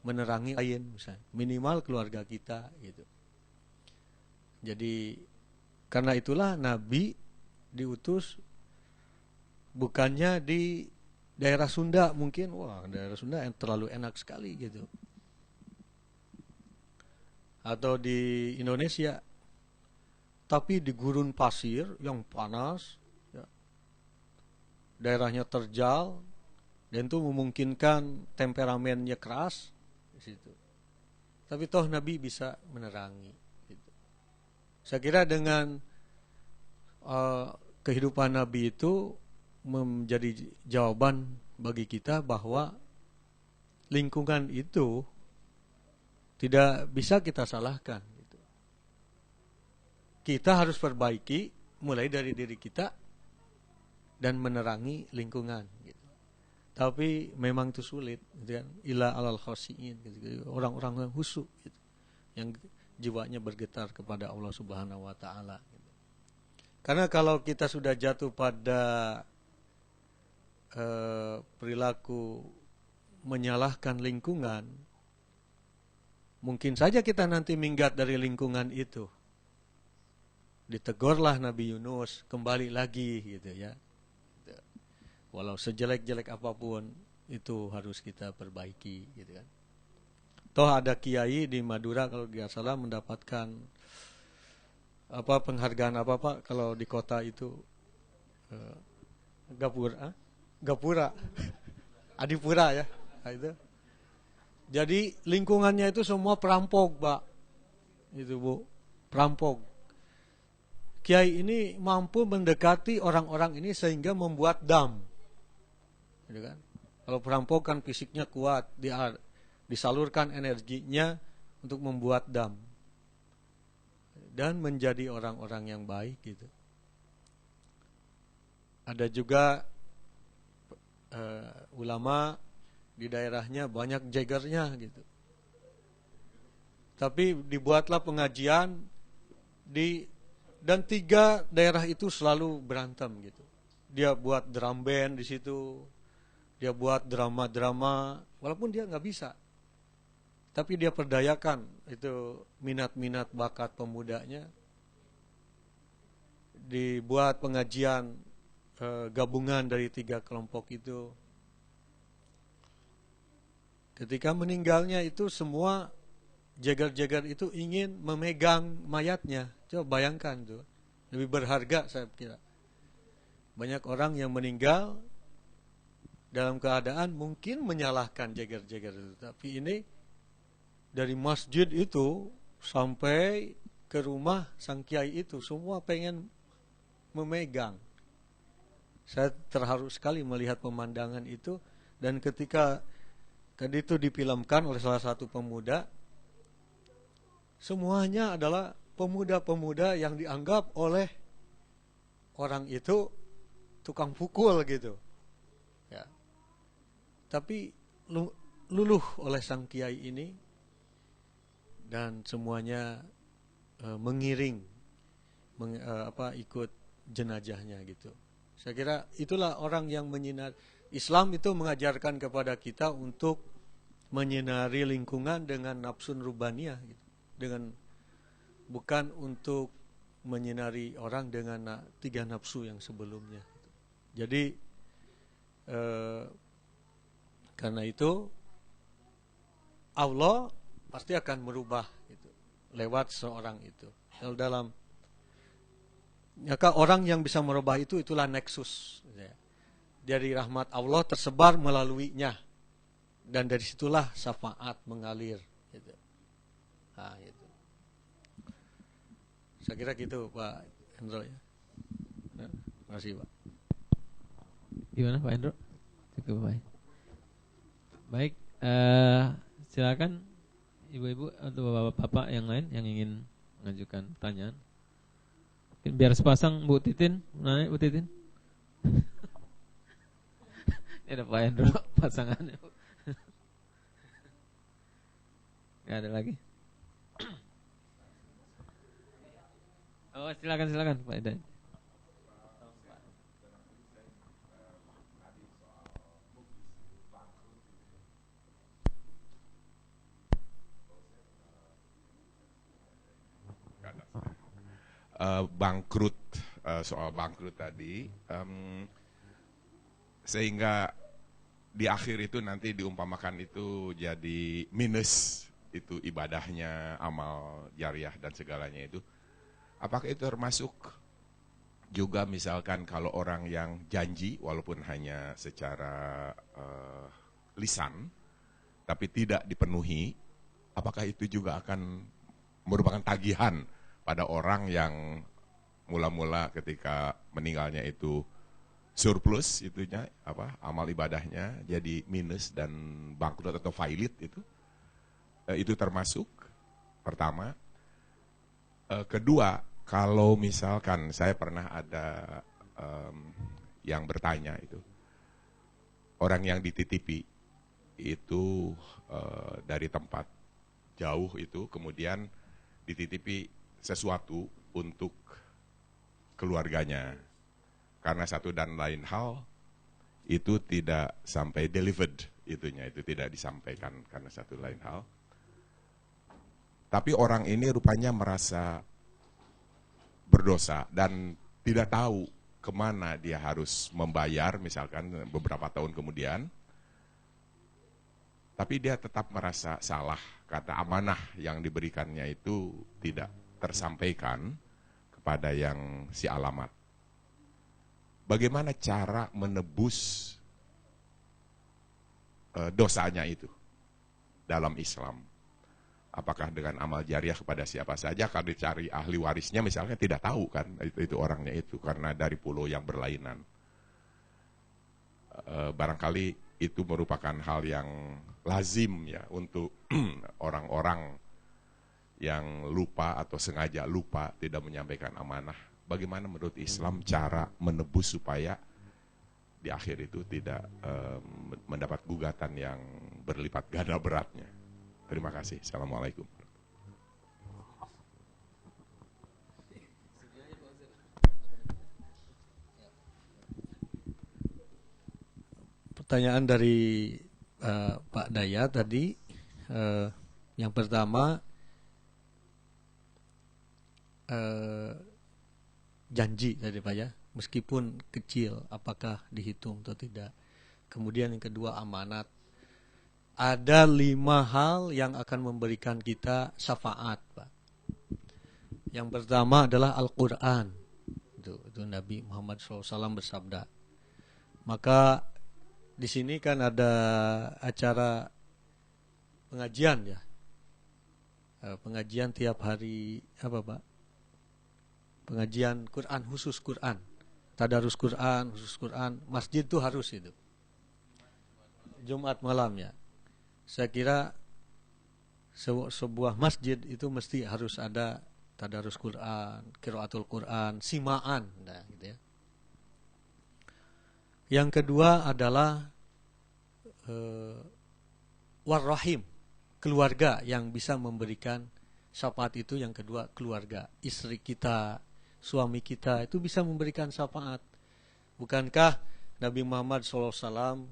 menerangi lain, misalnya minimal keluarga kita gitu. Jadi karena itulah Nabi diutus bukannya di daerah Sunda, mungkin wah daerah Sunda yang terlalu enak sekali gitu, atau di Indonesia, tapi di gurun pasir yang panas ya, daerahnya terjal dan itu memungkinkan temperamennya keras di situ, tapi toh Nabi bisa menerangi gitu. Saya kira dengan kehidupan Nabi itu menjadi jawaban bagi kita bahwa lingkungan itu tidak bisa kita salahkan gitu. Kita harus perbaiki mulai dari diri kita dan menerangi lingkungan gitu. Tapi memang itu sulit gitu kan. Ila alal khasiin gitu. Orang-orang yang khusyuk gitu, yang jiwanya bergetar kepada Allah Subhanahu wa taala gitu. Karena kalau kita sudah jatuh pada perilaku menyalahkan lingkungan, mungkin saja kita nanti minggat dari lingkungan itu. Ditegurlah Nabi Yunus, kembali lagi gitu ya. Walau sejelek-jelek apapun itu harus kita perbaiki gitu kan. Toh ada kiai di Madura kalau tidak salah mendapatkan penghargaan apa Pak kalau di kota itu Gapura, Adipura ya, nah, itu. Jadi lingkungannya itu semua perampok, Pak. Itu Bu, perampok. Kiai ini mampu mendekati orang-orang ini sehingga membuat dam. Gitu kan? Kalau perampok kan fisiknya kuat, disalurkan energinya untuk membuat dam. Dan menjadi orang-orang yang baik gitu. Ada juga ulama di daerahnya banyak jagernya gitu. Tapi dibuatlah pengajian dan 3 daerah itu selalu berantem gitu. Dia buat drum band di situ, dia buat drama-drama, walaupun dia nggak bisa. Tapi dia perdayakan itu minat-minat bakat pemudanya. Dibuat pengajian gabungan dari 3 kelompok itu. Ketika meninggalnya itu semua jagar-jagar itu ingin memegang mayatnya. Coba bayangkan tuh, lebih berharga saya kira. Banyak orang yang meninggal dalam keadaan mungkin menyalahkan jagar-jagar itu, tapi ini dari masjid itu sampai ke rumah sang kiai itu semua pengen memegang. Saya terharu sekali melihat pemandangan itu, dan ketika tadi itu difilmkan oleh salah satu pemuda, semuanya adalah pemuda-pemuda yang dianggap oleh orang itu tukang pukul gitu. Ya. Tapi luluh oleh sang kiai ini dan semuanya mengiring ikut jenazahnya gitu. Saya kira itulah orang yang menyinari. Islam itu mengajarkan kepada kita untuk menyinari lingkungan dengan nafsun rubaniyah gitu. Bukan untuk menyinari orang dengan 3 nafsu yang sebelumnya. Jadi karena itu Allah pasti akan merubah gitu, lewat seorang itu. Maka orang yang bisa merubah itulah nexus. dari rahmat Allah tersebar melaluinya, dan dari situlah syafaat mengalir gitu. Nah, gitu. Saya kira gitu Pak Hendro ya. Terima kasih Pak. Gimana Pak Hendro? Cukup baik. Baik, silakan ibu-ibu atau bapak-bapak yang lain yang ingin mengajukan pertanyaan. Mungkin biar sepasang Bu Titin, naik Bu Titin. Ini ada Pak Hendro pasangannya. Gak ada lagi. Oh, silakan Pak Hendro. Bangkrut, soal bangkrut tadi, sehingga di akhir itu nanti diumpamakan itu jadi minus, itu ibadahnya, amal jariah dan segalanya itu. Apakah itu termasuk juga misalkan kalau orang yang janji walaupun hanya secara lisan tapi tidak dipenuhi, apakah itu juga akan merupakan tagihan pada orang yang mula-mula ketika meninggalnya itu surplus itunya amal ibadahnya jadi minus dan bangkrut atau failit itu termasuk pertama. Kedua, kalau misalkan saya pernah ada yang bertanya itu orang yang dititipi itu dari tempat jauh itu kemudian dititipi sesuatu untuk keluarganya, karena satu dan lain hal itu tidak sampai delivered itunya, itu tidak disampaikan karena satu lain hal. Tapi orang ini rupanya merasa berdosa dan tidak tahu kemana dia harus membayar misalkan beberapa tahun kemudian. Tapi dia tetap merasa salah karena amanah yang diberikannya itu tidak tersampaikan kepada yang si alamat. Bagaimana cara menebus dosanya itu dalam Islam? Apakah dengan amal jariah kepada siapa saja? Kalau dicari ahli warisnya misalnya tidak tahu kan itu orangnya itu karena dari pulau yang berlainan. Barangkali itu merupakan hal yang lazim ya untuk orang-orang yang lupa atau sengaja lupa tidak menyampaikan amanah. Bagaimana menurut Islam cara menebus supaya di akhir itu tidak mendapat gugatan yang berlipat ganda beratnya? Terima kasih. Assalamualaikum. Pertanyaan dari Pak Daya tadi, yang pertama janji tadi Pak ya, meskipun kecil apakah dihitung atau tidak. Kemudian yang kedua amanat. Ada 5 hal yang akan memberikan kita syafaat Pak. Yang pertama adalah Al-Quran. Itu Nabi Muhammad SAW bersabda. Maka di sini kan ada acara pengajian ya. Pengajian tiap hari apa Pak? Pengajian Quran, khusus Quran, tadarus Quran, khusus Quran, masjid itu harus itu. Jumat malam ya. Saya kira sebuah masjid itu mesti harus ada tadarus Quran, qiraatul Quran, simaan, nah, gitu ya. Yang kedua adalah warrahim, keluarga yang bisa memberikan syafaat itu. Yang kedua keluarga, istri kita, suami kita itu bisa memberikan syafaat. Bukankah Nabi Muhammad SAW,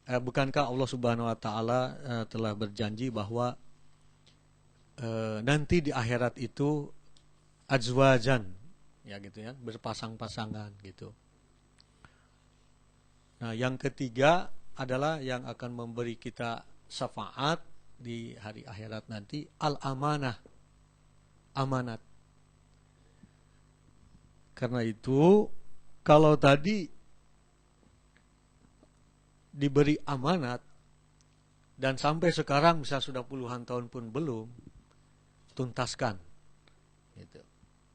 bukankah Allah Subhanahu Wa Taala telah berjanji bahwa nanti di akhirat itu azwajan, ya gitu ya, berpasang-pasangan gitu. Nah, yang ketiga adalah yang akan memberi kita syafaat di hari akhirat nanti al-amanah, amanat. Karena itu kalau tadi diberi amanat dan sampai sekarang bisa sudah puluhan tahun pun belum tuntaskan. Gitu.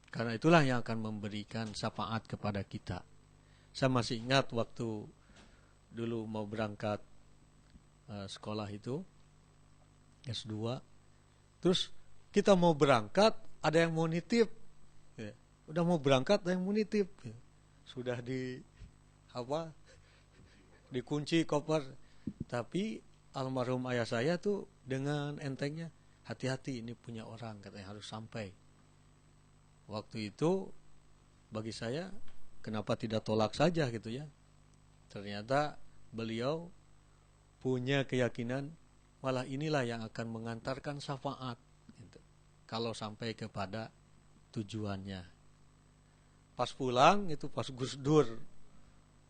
Karena itulah yang akan memberikan syafaat kepada kita. Saya masih ingat waktu dulu mau berangkat sekolah itu S2, terus kita mau berangkat, ada yang mau nitip, ya. Udah mau berangkat ada yang mau nitip, ya. Sudah dikunci koper, tapi almarhum ayah saya tuh dengan entengnya, hati-hati ini punya orang, katanya harus sampai. Waktu itu bagi saya, kenapa tidak tolak saja gitu ya. Ternyata beliau punya keyakinan malah inilah yang akan mengantarkan syafaat gitu, kalau sampai kepada tujuannya. Pas pulang itu pas Gus Dur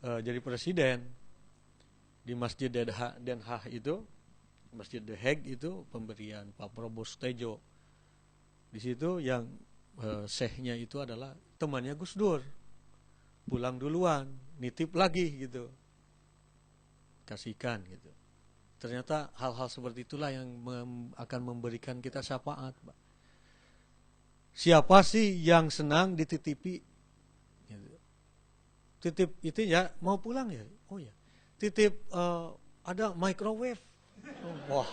jadi presiden di Masjid Den Haag itu, Masjid The Hague itu pemberian Pak Prabowo Tejo. Di situ yang syekhnya itu adalah temannya Gus Dur. Pulang duluan, nitip lagi gitu. Kasihkan gitu. Ternyata hal-hal seperti itulah yang akan memberikan kita syafaat, Pak. Siapa sih yang senang dititipi? Gitu. Titip itu ya, mau pulang ya? Oh ya. Titip ada microwave. Oh, wah.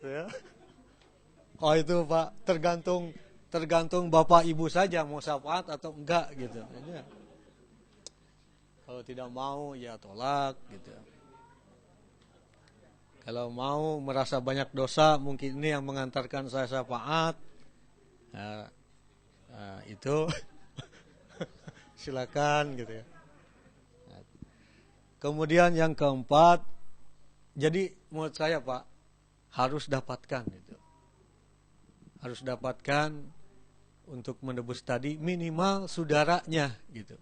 Ya. Oh itu Pak, tergantung Bapak Ibu saja mau syafaat atau enggak gitu. Ya. Kalau tidak mau ya tolak gitu. Kalau mau merasa banyak dosa, mungkin ini yang mengantarkan saya syafaat. Itu silakan gitu ya. Kemudian yang keempat, jadi menurut saya Pak, harus dapatkan itu. Harus dapatkan untuk menebus tadi minimal saudaranya gitu.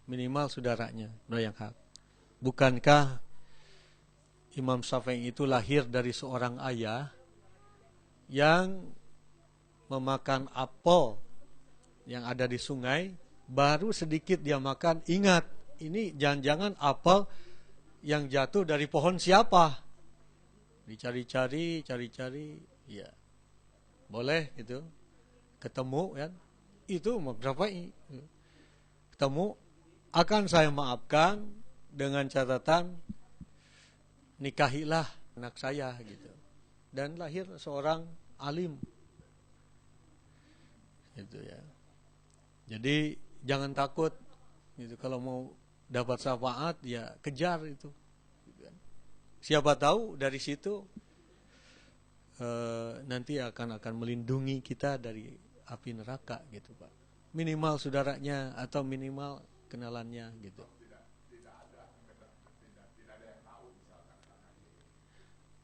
Minimal saudaranya, yang hak. Bukankah Imam Syafi'i itu lahir dari seorang ayah yang memakan apel yang ada di sungai, baru sedikit dia makan, ingat, ini jangan-jangan apel yang jatuh dari pohon siapa? Dicari-cari, ya. Boleh gitu. Ketemu kan? Itu Imam Syafi'i. Ketemu, akan saya maafkan dengan catatan nikahilah anak saya gitu. Dan lahir seorang alim. Gitu ya. Jadi jangan takut gitu, kalau mau dapat syafaat ya kejar itu. Siapa tahu dari situ nanti akan melindungi kita dari api neraka gitu Pak. Minimal saudaranya atau minimal kenalannya gitu.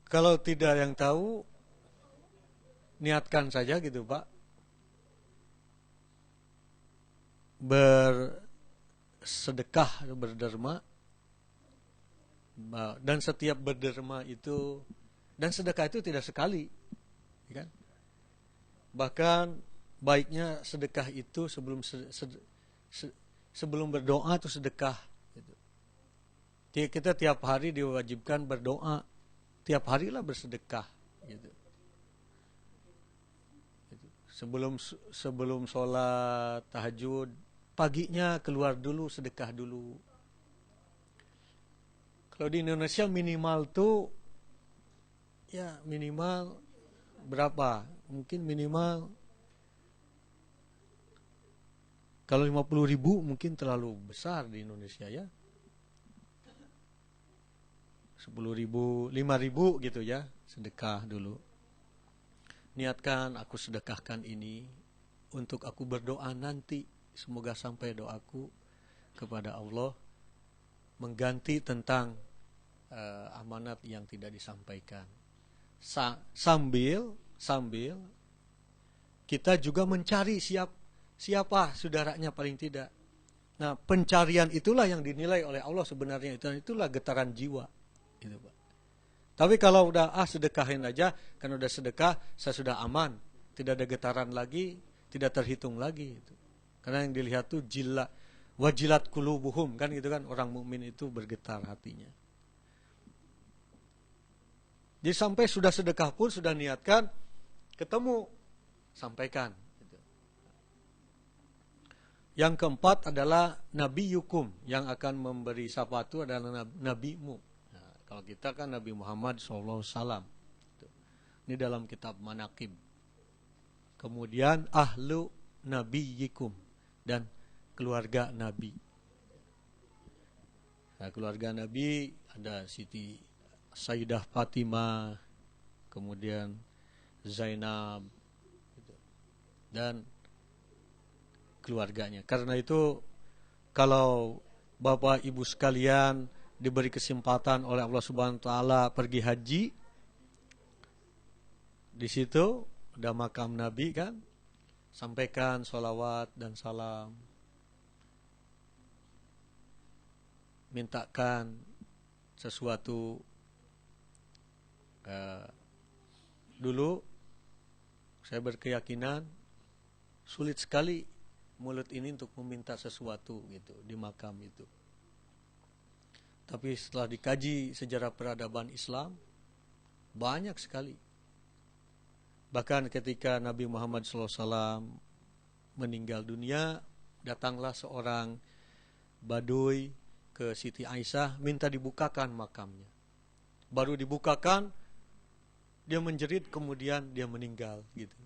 Kalau tidak yang tahu, niatkan saja gitu Pak. Bersedekah, berderma. Dan setiap berderma itu, dan sedekah itu tidak sekali, kan? Bahkan baiknya sedekah itu sebelum berdoa itu sedekah. Gitu. Kita tiap hari diwajibkan berdoa, tiap harilah bersedekah. Gitu. Sebelum sholat tahajud, paginya keluar dulu sedekah dulu. Kalau di Indonesia minimal tuh ya minimal berapa? Mungkin minimal kalau 50.000 mungkin terlalu besar di Indonesia ya. 10.000, 5.000 gitu ya, sedekah dulu. Niatkan aku sedekahkan ini untuk aku berdoa nanti, semoga sampai doaku kepada Allah mengganti tentang amanat yang tidak disampaikan. Sambil kita juga mencari siapa saudaranya paling tidak. Nah, pencarian itulah yang dinilai oleh Allah sebenarnya, itulah getaran jiwa. Gitu, Pak. Tapi kalau udah sedekahin aja, kan udah sedekah, saya sudah aman, tidak ada getaran lagi, tidak terhitung lagi. Gitu. Karena yang dilihat tuh jilla wajilat qulubuhum, kan gitu kan, orang mukmin itu bergetar hatinya. Jadi sampai sudah sedekah pun sudah niatkan, ketemu sampaikan. Yang keempat adalah Nabi Yukum, yang akan memberi syafaat itu adalah nabimu. Nah, kalau kita kan Nabi Muhammad SAW. Ini dalam kitab Manaqib. Kemudian ahlu Nabi Yikum, dan keluarga Nabi. Nah, keluarga Nabi ada Siti Sayyidah Fatimah, kemudian Zainab, dan keluarganya. Karena itu kalau Bapak Ibu sekalian diberi kesempatan oleh Allah Subhanahu wa taala pergi haji, di situ ada makam Nabi kan, sampaikan sholawat dan salam, mintakan sesuatu. Dulu saya berkeyakinan sulit sekali mulut ini untuk meminta sesuatu gitu di makam itu. Tapi setelah dikaji sejarah peradaban Islam, banyak sekali. Bahkan ketika Nabi Muhammad SAW meninggal dunia, datanglah seorang Baduy ke Siti Aisyah minta dibukakan makamnya. Baru dibukakan, dia menjerit, kemudian dia meninggal gitu.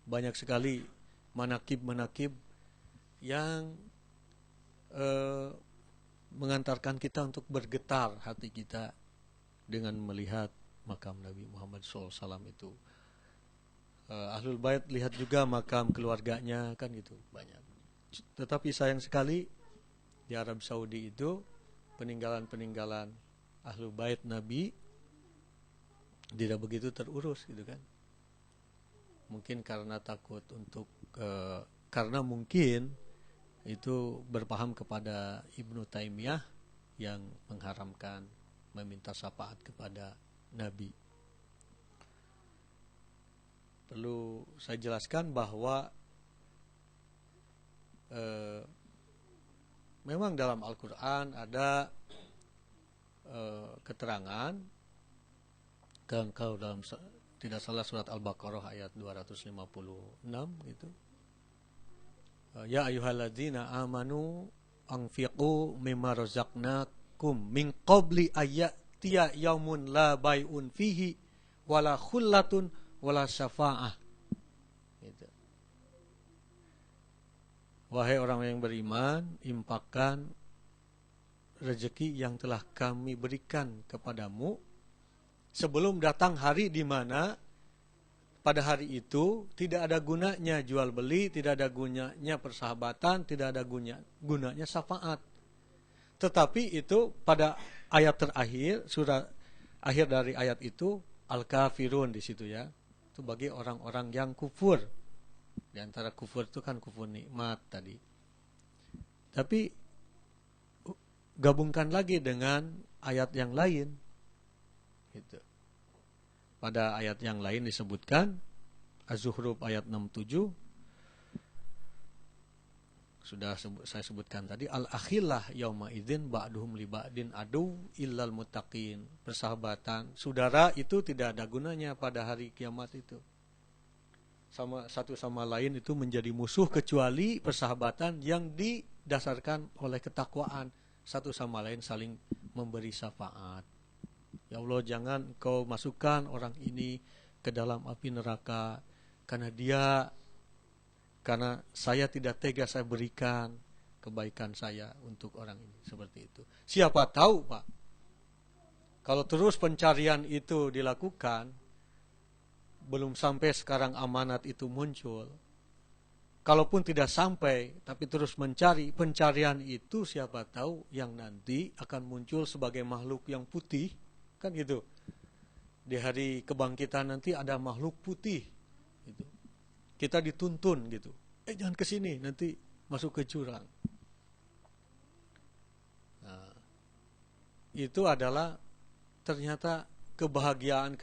Banyak sekali manakib-manakib yang mengantarkan kita untuk bergetar hati kita dengan melihat makam Nabi Muhammad SAW itu. Ahlul Bait lihat juga makam keluarganya kan gitu, banyak. Tetapi sayang sekali di Arab Saudi itu peninggalan-peninggalan Ahlul Bait Nabi tidak begitu terurus gitu kan. Mungkin karena takut untuk karena mungkin itu berpaham kepada Ibnu Taimiyah yang mengharamkan meminta syafaat kepada Nabi. Perlu saya jelaskan bahwa memang dalam Al-Quran ada keterangan, kalau dalam tidak salah surat Al-Baqarah ayat 256 gitu. Ya ayyuhalladzina amanu anfiqu mimma razaqnakum min qabli ayyatiya yaumun la bai'un fihi wala khullatun wala syafa'ah. Gitu. Wahai orang yang beriman, infakkan rezeki yang telah kami berikan kepadamu sebelum datang hari di mana pada hari itu tidak ada gunanya jual beli, tidak ada gunanya persahabatan, tidak ada gunanya syafaat. Tetapi itu pada ayat terakhir, surah akhir dari ayat itu al-kafirun di situ ya. Itu bagi orang-orang yang kufur. Di antara kufur itu kan kufur nikmat tadi. Tapi gabungkan lagi dengan ayat yang lain. Gitu. Pada ayat yang lain disebutkan Az-Zukhruf ayat 67 sudah saya sebutkan tadi, al-akhillah yauma idzin ba'duhum li ba'din adu illal muttaqin. Persahabatan, saudara itu tidak ada gunanya pada hari kiamat itu. Sama satu sama lain itu menjadi musuh kecuali persahabatan yang didasarkan oleh ketakwaan, satu sama lain saling memberi syafaat. Ya Allah, jangan Engkau masukkan orang ini ke dalam api neraka karena saya tidak tega saya berikan kebaikan saya untuk orang ini, seperti itu. Siapa tahu, Pak, kalau terus pencarian itu dilakukan, belum sampai sekarang amanat itu muncul. Kalaupun tidak sampai, tapi terus mencari, pencarian itu siapa tahu yang nanti akan muncul sebagai makhluk yang putih. Kan gitu. Di hari kebangkitan nanti ada makhluk putih gitu. Kita dituntun gitu. Jangan ke sini, nanti masuk ke jurang. Nah, itu adalah ternyata kebahagiaan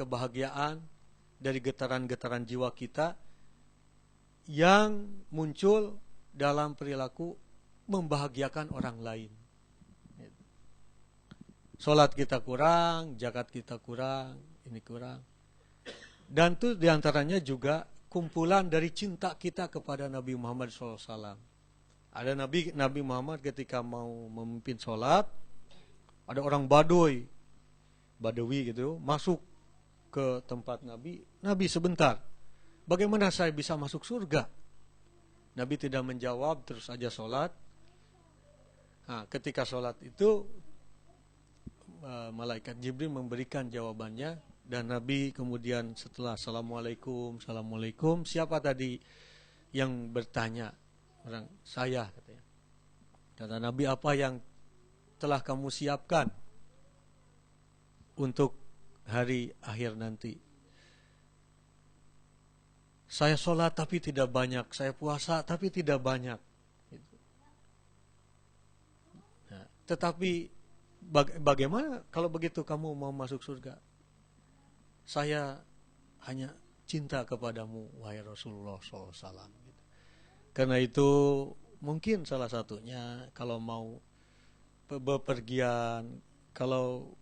dari getaran-getaran jiwa kita yang muncul dalam perilaku membahagiakan orang lain. Sholat kita kurang, zakat kita kurang, ini kurang. Dan itu diantaranya juga kumpulan dari cinta kita kepada Nabi Muhammad SAW. Ada Nabi Muhammad ketika mau memimpin sholat, ada orang Badawi gitu, masuk ke tempat Nabi. Nabi sebentar, bagaimana saya bisa masuk surga? Nabi tidak menjawab, terus aja sholat. Nah, ketika sholat itu, malaikat Jibril memberikan jawabannya, dan Nabi kemudian setelah Assalamualaikum, siapa tadi yang bertanya? Orang, saya katanya. Kata Nabi, apa yang telah kamu siapkan untuk hari akhir nanti? Saya sholat tapi tidak banyak, saya puasa tapi tidak banyak. Nah, tetapi bagaimana kalau begitu kamu mau masuk surga? Saya hanya cinta kepadamu, wahai Rasulullah SAW. Karena itu mungkin salah satunya kalau mau bepergian, kalau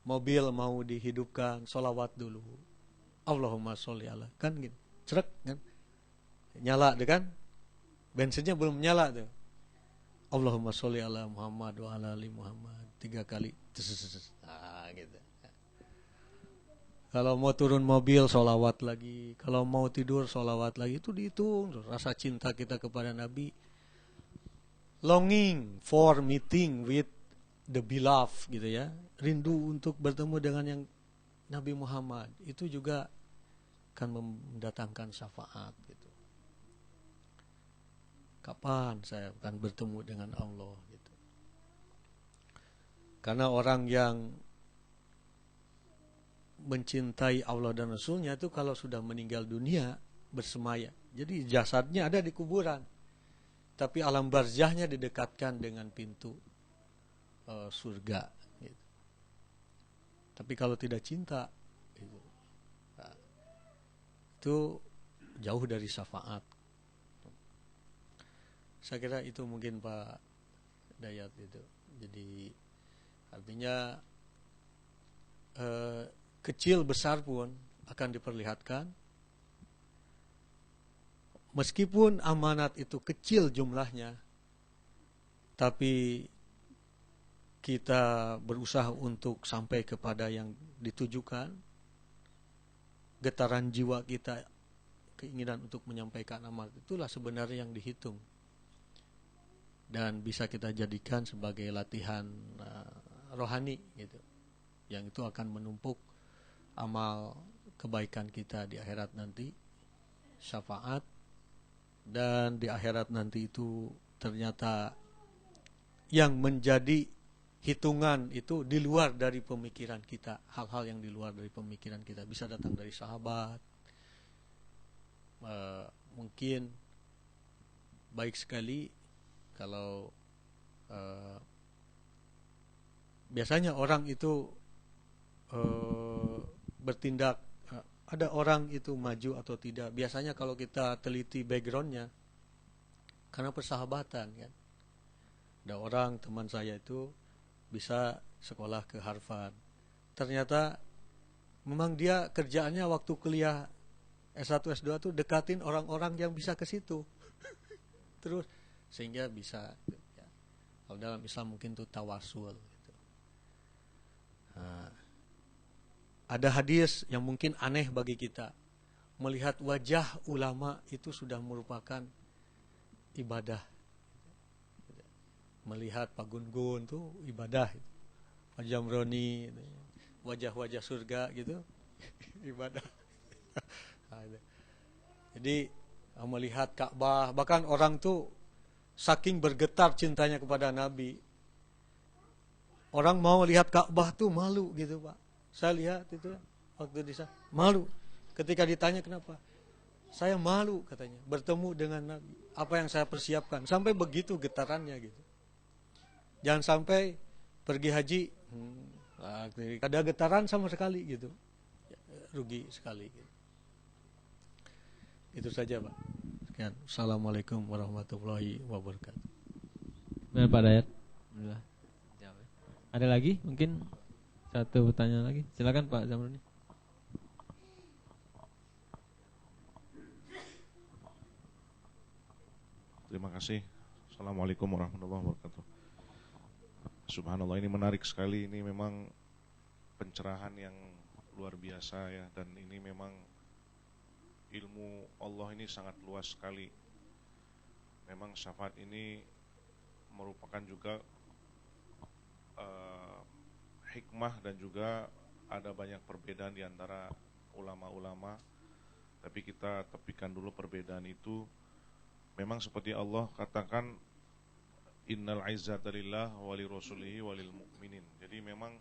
mobil mau dihidupkan, sholawat dulu. Allahumma sholli ala, kan gitu, cerek kan, nyala deh kan, bensinnya belum nyala tuh. Allahumma sholli ala Muhammad wa ala ali Muhammad 3 kali. Nah, gitu. Kalau mau turun mobil, sholawat lagi. Kalau mau tidur, sholawat lagi. Itu dihitung. Rasa cinta kita kepada Nabi. Longing for meeting with the beloved, gitu ya. Rindu untuk bertemu dengan yang Nabi Muhammad. Itu juga akan mendatangkan syafaat, gitu. Kapan saya akan bertemu dengan Allah, gitu. Karena orang yang mencintai Allah dan Rasulnya itu kalau sudah meninggal dunia bersemaya. Jadi jasadnya ada di kuburan, tapi alam barzahnya didekatkan dengan pintu surga. Gitu. Tapi kalau tidak cinta, gitu, nah, itu jauh dari syafaat. Saya kira itu mungkin Pak Dayat itu. Jadi artinya kecil besar pun akan diperlihatkan. Meskipun amanat itu kecil jumlahnya, tapi kita berusaha untuk sampai kepada yang ditujukan. Getaran jiwa kita, keinginan untuk menyampaikan amanat, itulah sebenarnya yang dihitung. Dan bisa kita jadikan sebagai latihan rohani, gitu. Yang itu akan menumpuk amal kebaikan kita di akhirat nanti, syafaat, dan di akhirat nanti itu ternyata yang menjadi hitungan itu di luar dari pemikiran kita, hal-hal yang di luar dari pemikiran kita, bisa datang dari sahabat, mungkin baik sekali kalau biasanya orang itu bertindak, ada orang itu maju atau tidak. Biasanya kalau kita teliti backgroundnya, karena persahabatan kan. Ada orang teman saya itu bisa sekolah ke Harvard. Ternyata memang dia kerjaannya waktu kuliah S1 S2 tuh dekatin orang-orang yang bisa ke situ. Terus sehingga bisa ya. Kalau dalam Islam mungkin itu tawasul gitu. Nah, ada hadis yang mungkin aneh bagi kita. Melihat wajah ulama itu sudah merupakan ibadah. Melihat Pak Gun-Gun tuh ibadah. Pak Jamroni, wajah-wajah surga gitu, ibadah. Jadi melihat Ka'bah, bahkan orang tuh saking bergetar cintanya kepada Nabi, orang mau lihat Ka'bah tuh malu gitu Pak. Saya lihat itu waktu di sana, malu. Ketika ditanya kenapa, saya malu katanya bertemu dengan Nabi. Apa yang saya persiapkan, sampai begitu getarannya gitu. Jangan sampai pergi haji, ada getaran sama sekali gitu, rugi sekali. Gitu. Itu saja Pak. Sekali Sekian. Assalamualaikum warahmatullahi wabarakatuh. Benar Pak Dayat. Alhamdulillah. Ada lagi? Mungkin satu pertanyaan lagi. Silakan Pak Zamruni. Terima kasih. Assalamualaikum warahmatullahi wabarakatuh. Subhanallah, ini menarik sekali. Ini memang pencerahan yang luar biasa ya. Dan ini memang ilmu Allah ini sangat luas sekali. Memang syafaat ini merupakan juga hikmah dan juga ada banyak perbedaan di antara ulama-ulama. Tapi kita tepikan dulu perbedaan itu. Memang seperti Allah katakan, innal izzata lillah wali rasulihi walil mu'minin. Jadi memang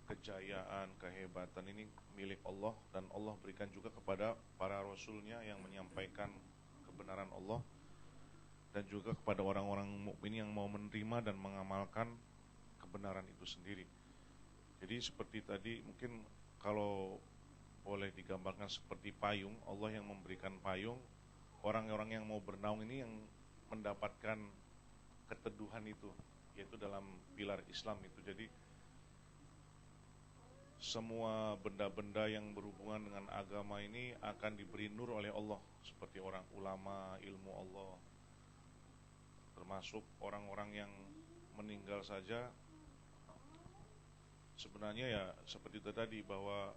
kejayaan, kehebatan ini milik Allah, dan Allah berikan juga kepada para rasulnya yang menyampaikan kebenaran Allah, dan juga kepada orang-orang mukmin yang mau menerima dan mengamalkan kebenaran itu sendiri. Jadi seperti tadi, mungkin kalau boleh digambarkan seperti payung, Allah yang memberikan payung, orang-orang yang mau bernaung ini yang mendapatkan keteduhan itu, yaitu dalam pilar Islam itu. Jadi semua benda-benda yang berhubungan dengan agama ini akan diberi nur oleh Allah, seperti orang ulama, ilmu Allah, termasuk orang-orang yang meninggal saja. Sebenarnya ya seperti itu tadi, bahwa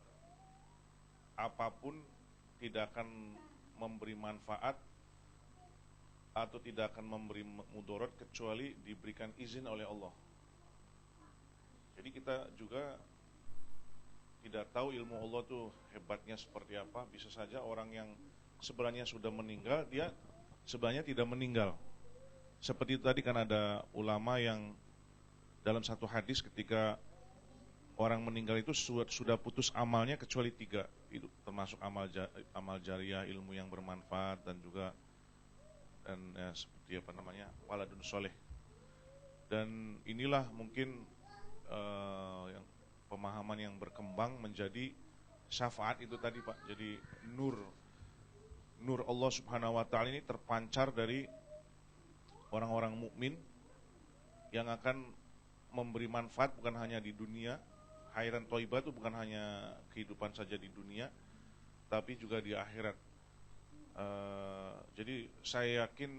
apapun tidak akan memberi manfaat atau tidak akan memberi mudarat kecuali diberikan izin oleh Allah. Jadi kita juga tidak tahu ilmu Allah tuh hebatnya seperti apa. Bisa saja orang yang sebenarnya sudah meninggal, dia sebenarnya tidak meninggal. Seperti itu tadi, kan ada ulama yang dalam satu hadis ketika orang meninggal itu sudah putus amalnya kecuali 3. Itu termasuk amal jariah, ilmu yang bermanfaat, dan juga ya, seperti waladun soleh. Dan inilah mungkin yang pemahaman yang berkembang menjadi syafaat itu tadi Pak. Jadi nur Allah Subhanahu wa taala ini terpancar dari orang-orang mukmin yang akan memberi manfaat bukan hanya di dunia. Khairan thayyibah itu bukan hanya kehidupan saja di dunia, tapi juga di akhirat. Jadi saya yakin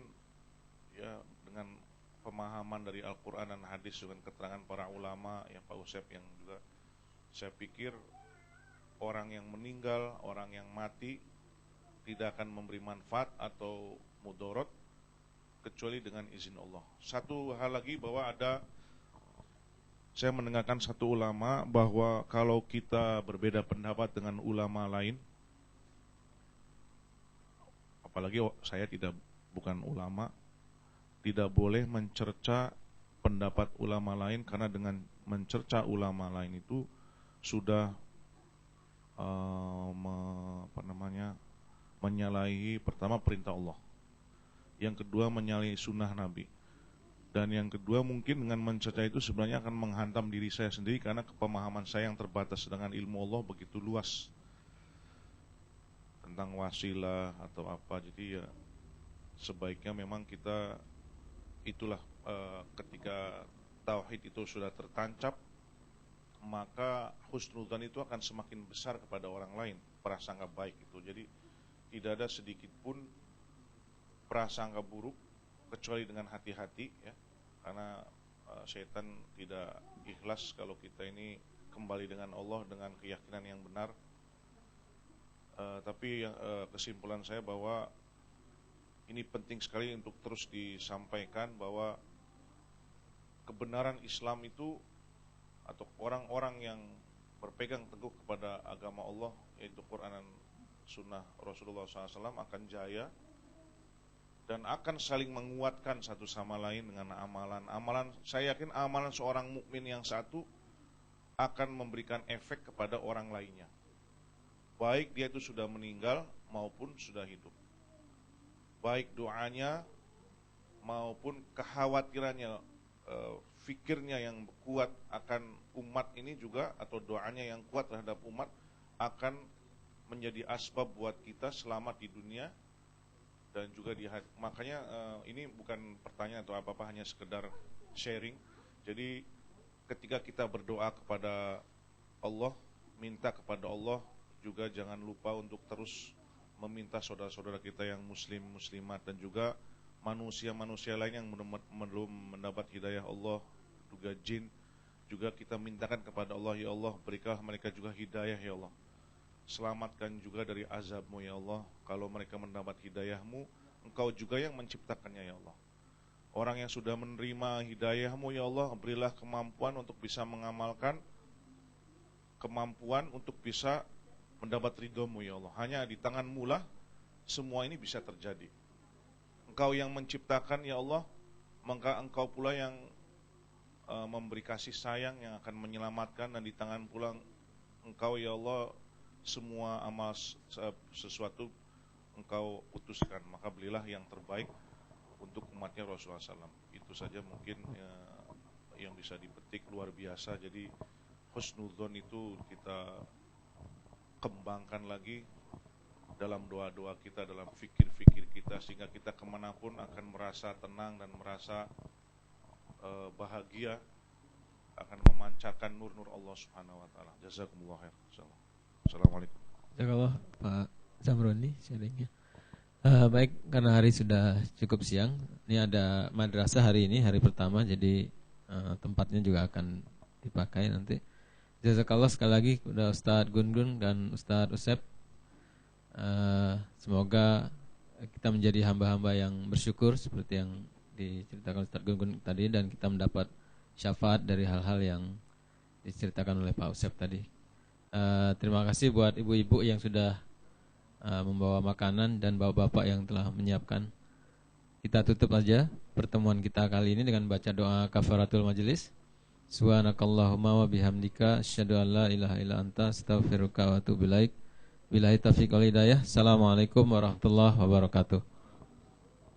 ya, dengan pemahaman dari Al-Quran dan hadis dengan keterangan para ulama, ya Pak Usep, yang juga saya pikir orang yang meninggal, orang yang mati tidak akan memberi manfaat atau mudarat kecuali dengan izin Allah. Satu hal lagi, bahwa saya mendengarkan satu ulama bahwa kalau kita berbeda pendapat dengan ulama lain, apalagi saya bukan ulama, tidak boleh mencerca pendapat ulama lain, karena dengan mencerca ulama lain itu sudah menyalahi pertama perintah Allah, yang kedua menyalahi sunnah Nabi, dan yang kedua mungkin dengan mencerca itu sebenarnya akan menghantam diri saya sendiri, karena kepemahaman saya yang terbatas dengan ilmu Allah begitu luas tentang wasilah atau apa. Jadi ya sebaiknya memang kita itulah ketika tauhid itu sudah tertancap, maka husnudzan itu akan semakin besar kepada orang lain, prasangka baik itu. Jadi tidak ada sedikit pun prasangka buruk kecuali dengan hati-hati ya, karena setan tidak ikhlas kalau kita ini kembali dengan Allah dengan keyakinan yang benar. Tapi kesimpulan saya bahwa ini penting sekali untuk terus disampaikan, bahwa kebenaran Islam itu, atau orang-orang yang berpegang teguh kepada agama Allah, yaitu Quran dan Sunnah Rasulullah SAW, akan jaya dan akan saling menguatkan satu sama lain dengan amalan. Saya yakin amalan seorang mukmin yang satu akan memberikan efek kepada orang lainnya, baik dia itu sudah meninggal maupun sudah hidup. Baik doanya maupun kekhawatirannya, fikirnya yang kuat akan umat ini juga, atau doanya yang kuat terhadap umat, akan menjadi asbab buat kita selamat di dunia dan juga makanya ini bukan pertanyaan atau apa-apa, hanya sekedar sharing. Jadi ketika kita berdoa kepada Allah, minta kepada Allah, juga jangan lupa untuk terus meminta saudara-saudara kita yang muslim, muslimat, dan juga manusia-manusia lain yang belum mendapat hidayah Allah, juga jin, juga kita mintakan kepada Allah, ya Allah berikanlah mereka juga hidayah ya Allah. Selamatkan juga dari azab-Mu ya Allah. Kalau mereka mendapat hidayah-Mu, Engkau juga yang menciptakannya ya Allah. Orang yang sudah menerima hidayah-Mu ya Allah, berilah kemampuan untuk bisa mengamalkan, kemampuan untuk bisa mendapat ridho-Mu ya Allah. Hanya di tangan-Mu lah semua ini bisa terjadi. Engkau yang menciptakan ya Allah, maka Engkau pula yang memberi kasih sayang, yang akan menyelamatkan, dan di tangan pula Engkau ya Allah semua amal sesuatu Engkau putuskan. Maka berilah yang terbaik untuk umatnya Rasulullah SAW. Itu saja mungkin yang bisa dipetik, luar biasa. Jadi husnudzon itu kita kembangkan lagi dalam doa-doa kita, dalam fikir-fikir kita, sehingga kita kemanapun akan merasa tenang dan merasa bahagia, akan memancarkan nur-nur Allah Subhanahu wa taala. Jazakumullah khair. Assalamualaikum. Jazakallah Pak Zamroni sharingnya. Baik, karena hari sudah cukup siang, ini ada madrasah hari ini, hari pertama, jadi tempatnya juga akan dipakai nanti. Jazakallah sekali lagi kepada Ustadz Gun-Gun dan Ustadz Usep. Semoga kita menjadi hamba-hamba yang bersyukur seperti yang diceritakan Ustadz Gun-Gun tadi, dan kita mendapat syafaat dari hal-hal yang diceritakan oleh Pak Usep tadi. Terima kasih buat ibu-ibu yang sudah membawa makanan dan bapak-bapak yang telah menyiapkan. Kita tutup aja pertemuan kita kali ini dengan baca doa kafaratul majelis. Subhanakallahumma wa bihamdika asyhadu an la ilaha illa anta astaghfiruka wa atubu ilaik. Billahi taufiq wal hidayah. Assalamualaikum warahmatullahi wabarakatuh.